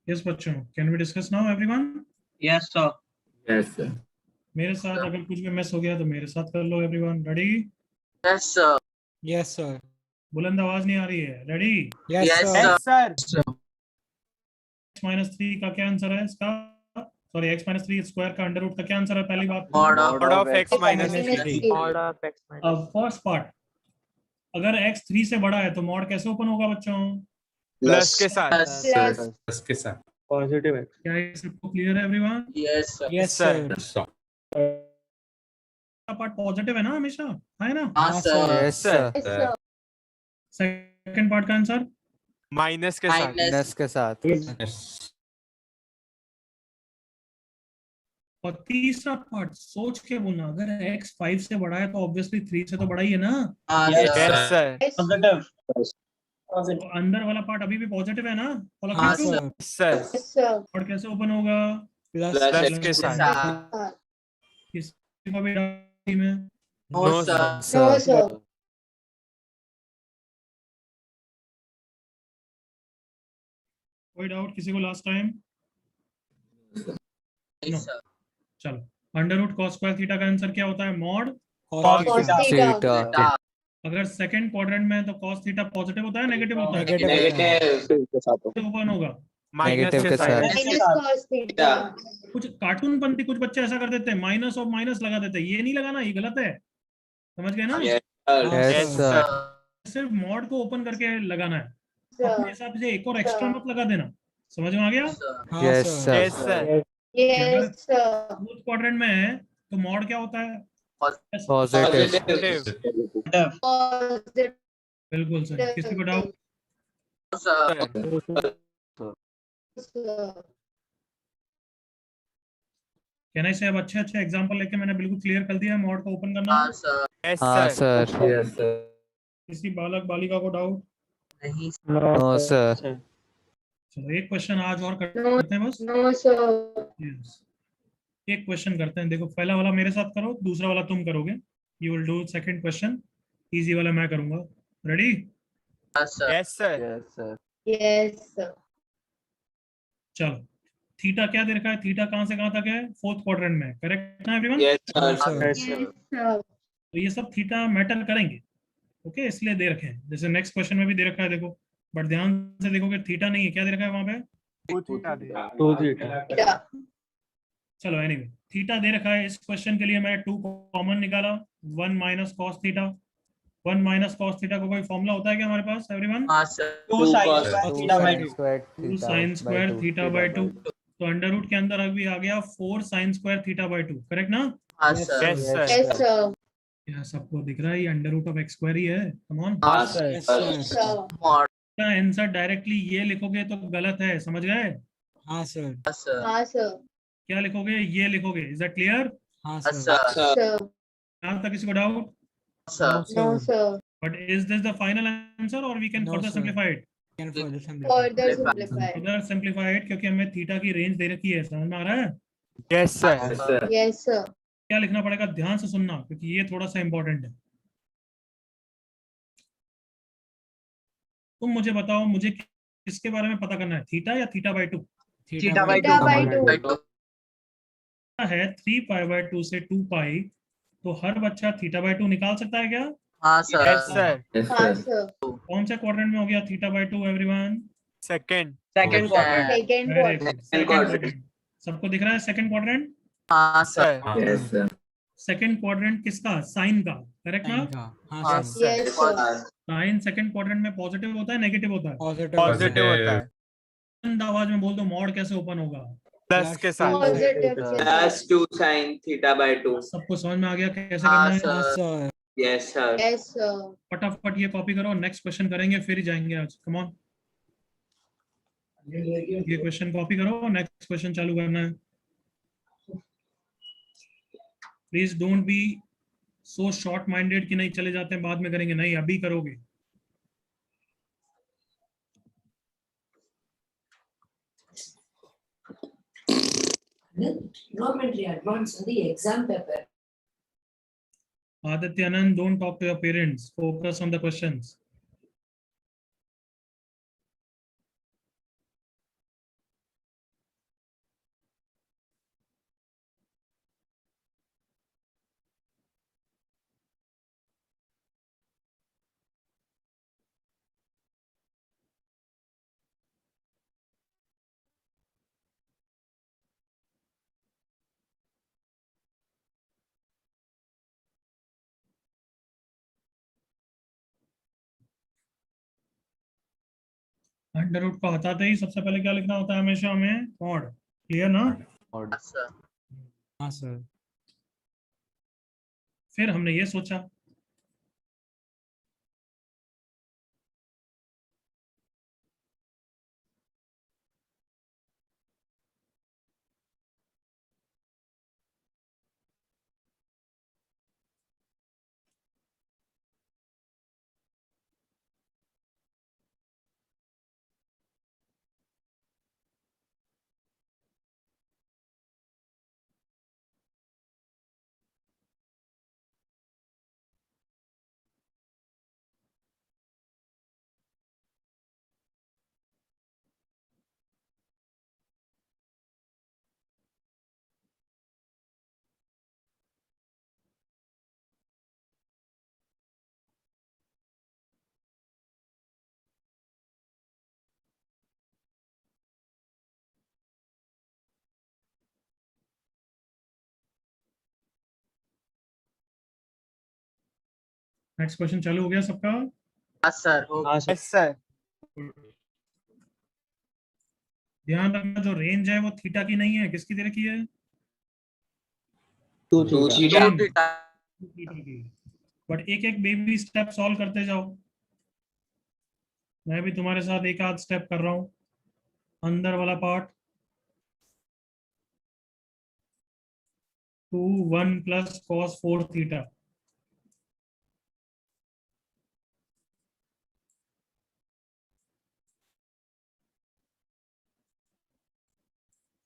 Yes बच्चों, can we discuss now everyone? Yes sir. Yes, sir. मेरे साथ अगर कुछ भी मिस हो गया तो मेरे साथ कर लो everyone. Ready? Yes sir. Yes sir. बुलंद आवाज नहीं आ रही है। Ready? Yes sir. Yes sir. x minus 3 का क्या आंसर है इसका? सॉरी, x माइनस 3 स्क्वायर का अंडर रूट का क्या आंसर है? पहली बात। Mod Mod of X minus Minus 3. three. Mod of x minus. अब फर्स्ट पार्ट, अगर x 3 से बड़ा है तो मॉड कैसे ओपन होगा बच्चों? प्लस के साथ। Plus. के साथ। Positive x. क्या ये सबको क्लियर है everyone? Yes sir. Yes sir. Part positive है ना हमेशा, है ना? हाँ sir. Yes sir. Yes, sir. Second part का आंसर माइनस के साथ। माइनस के साथ। और तीसरा पार्ट सोच के बोलना, अगर x 5 से बड़ा है तो ऑब्वियसली 3 से तो बड़ा ही है ना? Yes sir. Yes. पॉजिटिव। तो अंदर वाला पार्ट अभी भी पॉजिटिव है ना? और हाँ क्यों? सर। सर। Yes, sir. और कैसे ओपन होगा? प्लस प्लस के साथ। किसी को भी डाउट में? No sir. No, sir. कोई डाउट किसी को लास्ट टाइम? चलो, under root cos square theta का आंसर क्या होता है? मॉड। Cos theta. अगर सेकंड क्वाड्रेंट में है तो cos थीटा पॉजिटिव होता है, नेगेटिव होता है? Negative. ओपन होगा। माइनस के साथ। Minus cos theta. कुछ कार्टून पंथी कुछ बच्चे ऐसा कर देते हैं, माइनस और माइनस लगा देते हैं। ये नहीं लगाना, ये गलत है, समझ गए ना? Yes, sir. Yes sir. सिर्फ मॉड को ओपन करके लगाना है, Sir. अपने हिसाब से एक और एक्स्ट्रा मत लगा देना। समझ में आ गया? हाँ yes sir. Yes sir. Yes, sir. Fourth quadrant में है तो मॉड क्या होता है? Positive. Positive. बिल्कुल सर, किसी को डाउट? Sir. कैन आई से अब अच्छे अच्छे एग्जांपल लेके मैंने बिल्कुल क्लियर कर दिया मॉड को ओपन करना। हाँ सर। किसी बालक बालिका को डाउट? No sir. चलो एक क्वेश्चन आज और No, करते हैं बस। no, sir. Yes. एक क्वेश्चन करते हैं, देखो पहला वाला मेरे साथ करो, दूसरा वाला तुम करोगे। You will do second question, easy वाला मैं करूंगा। Ready? Yes sir. Yes, sir. चलो, थीटा क्या दे रखा है? थीटा कहां से कहां तक है? फोर्थ क्वाड्रेंट में, करेक्ट ना everyone? Yes, sir. Yes, sir. तो ये सब थीटा मैटर करेंगे, ओके, इसलिए दे रखे हैं। जैसे नेक्स्ट क्वेश्चन में भी दे रखा है, देखो, बट ध्यान से देखोगे थीटा नहीं है, क्या दे रखा है वहां पे? 2 थीटा। Theta. चलो एनीवे, थीटा दे रखा है। इस क्वेश्चन के लिए मैं 2 कॉमन निकाला, 1 minus cos theta. 1 minus cos theta का कोई फॉर्मूला होता है क्या हमारे पास everyone? 2 cos theta by 2. 2 sine square theta by 2। तो अंडर रूट के अंदर अभी आ गया 4 sine square theta by 2, correct ना? Yes sir. Yes, sir. क्या सबको दिख रहा है ये under root of x square ही है? Come on. Sir. Answer directly ये लिखोगे तो गलत है, समझ गए? हाँ सर। हाँ, sir. क्या लिखोगे? ये लिखोगे। Is that clear? हाँ सर। Sir. यहाँ तक किसी को doubt? No, sir. But is this the final answer और we can No, further sir. Simplify it? Can further simplify. Further simplify. Further simplify it, क्योंकि हमें थीटा की रेंज दे रखी है, समझ में आ रहा है? Yes sir. Yes, sir. क्या लिखना पड़ेगा? ध्यान से सुनना, क्योंकि ये थोड़ा सा इंपॉर्टेंट है। तुम मुझे बताओ, मुझे किसके बारे में पता करना है, थीटा या theta by 2? Theta by Theta by 2. है 3 पाई बाय 2 से 2 पाई, तो हर बच्चा थीटा बाय 2 निकाल सकता है क्या? Yes sir. हाँ, sir. कौन से क्वाड्रेंट में हो गया theta by 2 everyone? Second. Second quadrant. Second quadrant. सबको दिख रहा है second quadrant? Sir. Second quadrant किसका? साइन का, करेक्ट ना? हाँ sir. Yes, sir. Sine second quadrant में पॉजिटिव होता है, नेगेटिव होता है? पॉजिटिव होता है। बंद आवाज में बोल दो, मॉड कैसे ओपन होगा? प्लस के साथ। Positive. Plus 2 sin theta by 2. सबको समझ में आ गया कैसे करना है? हाँ sir. Yes, sir. Yes, sir. फटाफट ये कॉपी करो, नेक्स्ट क्वेश्चन करेंगे फिर ही जाएंगे आज। कम ऑन, ये क्वेश्चन कॉपी करो, नेक्स्ट क्वेश्चन चालू करना है। Please don't be so short minded कि नहीं चले जाते हैं बाद में करेंगे, नहीं अभी करोगे। Geometry advance on the exam paper. Aditya Anand, don't talk to your parents, focus on the questions. Under root को हटाते ही सबसे पहले क्या लिखना होता है हमेशा हमें? मॉड। क्लियर ना? हाँ सर। फिर हमने ये सोचा, नेक्स्ट क्वेश्चन चालू हो गया सबका? Yes sir. ध्यान रखना, जो रेंज है वो थीटा की नहीं है, किसकी दे रखी है? 2 2 थीटा। theta. बट एक एक बेबी स्टेप सॉल्व करते जाओ। मैं भी तुम्हारे साथ एक आध स्टेप कर रहा हूं। अंदर वाला पार्ट 2 1 प्लस cos 4 थीटा।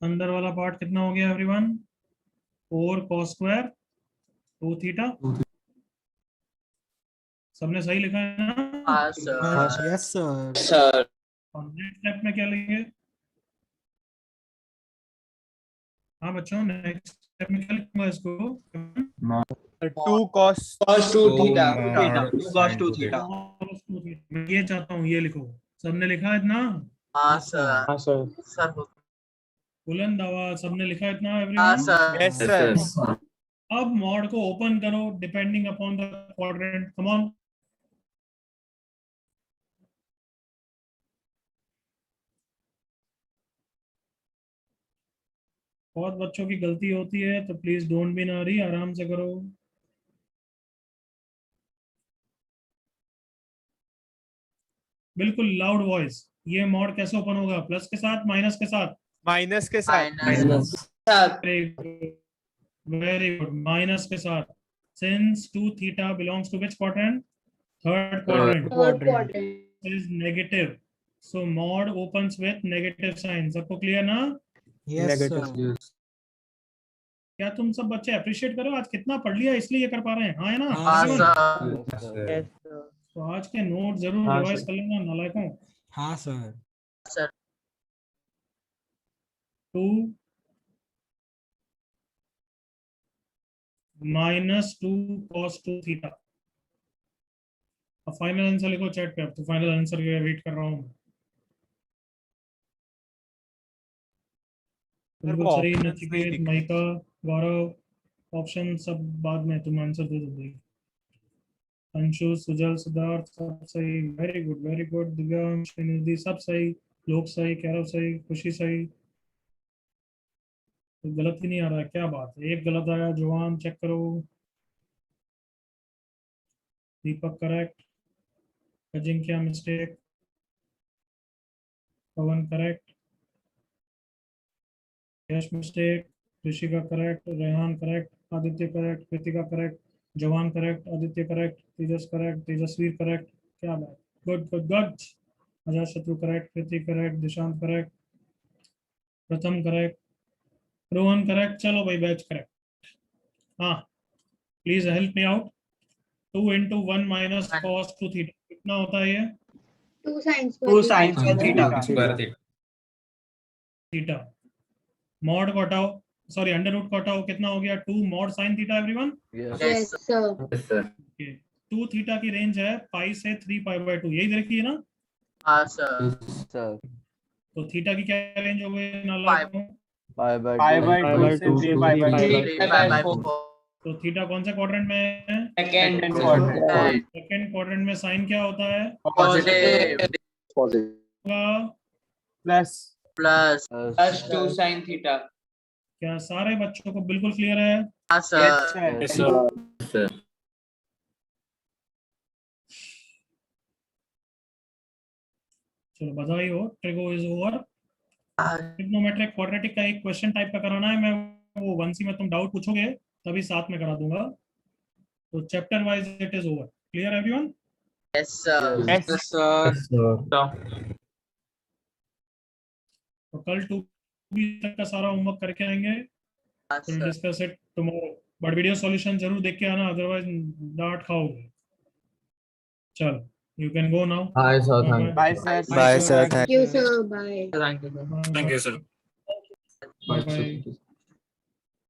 अंदर वाला पार्ट कितना हो गया एवरीवन? 4 cos square 2 theta. सबने सही लिखा है ना? हाँ सर। Yes sir. सर और नेक्स्ट स्टेप में क्या लेंगे? हाँ बच्चों, नेक्स्ट स्टेप में क्या लिखूंगा इसको? 2 cos cos 2 theta. cos 2 theta. मैं ये चाहता हूँ, ये लिखो। सबने लिखा है इतना? हाँ सर। हाँ सर। सर बुलंद आवाज, सबने लिखा इतना हाँ एवरीवन? सर। yes sir अब मॉड को ओपन करो depending upon the quadrant. Come on. बहुत बच्चों की गलती होती है, तो प्लीज डोंट बी नारी, आराम से करो। बिल्कुल लाउड वॉइस। ये मॉड कैसे ओपन होगा? प्लस के साथ, माइनस के साथ? माइनस के साथ वेरी गुड, माइनस के साथ। Since 2 theta belongs to which quadrant? Third quadrant Third quadrant. is negative, so mod opens with negative sign। सबको क्लियर ना? Yes Negative. सर। क्या तुम सब बच्चे अप्रिशिएट करो? आज कितना पढ़ लिया इसलिए ये कर पा रहे हैं? हाँ है ना? हाँ everyone? सर। तो आज के नोट जरूर हाँ रिवाइज सर। कर लेना नालायकों। हाँ सर। 2 minus 2 cos 2 theta. अब फाइनल आंसर लिखो चैट पे। अब तो फाइनल आंसर के वेट कर रहा हूँ। बिल्कुल वो सही options नहीं नचिकेत, दिख रहे। माइका, गौरव। ऑप्शन सब बाद में, तुम आंसर दे दोगे। अंशु, सुजल, सिद्धार्थ सब सही। Very good very good. Divyansh, Nidhi सब सही। लोक सही, कैरव सही, खुशी सही। तो गलत ही नहीं आ रहा है, क्या बात है। एक गलत आया। जवान चेक करो। Deepak correct. Ajinkya mistake. Pawan correct. Yash mistake. Rishika correct. Rehan correct. Aditya correct. Kritika correct. जवान correct. Aditya correct. Tejas correct. Tejasvi correct. क्या बात। Good good good. Ajay Shatru correct. Kriti correct. Dishant correct. Pratham correct. Rohan correct. चलो भाई बैच करेक्ट। हाँ, please help me out. 2 into 1 minus cos 2 theta कितना होता है ये? 2 sin 2 square sin theta. square theta। Theta. Mod को हटाओ, सॉरी अंडर रूट को हटाओ, कितना हो गया? 2 mod sine theta everyone. Yes sir. 2 theta की रेंज है पाई से 3 पाई बाय 2, यही देखिए ना? हाँ सर। तो थीटा की क्या रेंज हो गई नालायकों? pi by 2 से 3 pi by 2 तो थीटा कौन से क्वाड्रेंट में है? सेकंड सेकंड क्वाड्रेंट में साइन क्या होता है? पॉजिटिव होगा प्लस प्लस 2 sin थीटा। क्या सारे बच्चों को बिल्कुल क्लियर है? हाँ सर। चलो बधाई हो, trigo is over. Trigonometric quadratic का एक क्वेश्चन टाइप का कराना है। मैं वो 1C में तुम डाउट पूछोगे तभी साथ में करा दूंगा। तो chapter wise it is over. Clear everyone? Yes sir. तो कल 2B तक का सारा होमवर्क करके आएंगे। Will discuss it tomorrow. But video solution जरूर देख के आना, अदरवाइज डांट खाओगे। चलो you can go now. Hi sir, thank you. Bye sir Bye, sir. Thank you sir. Bye. Thank you sir. Thank you sir. Bye, Bye. sir.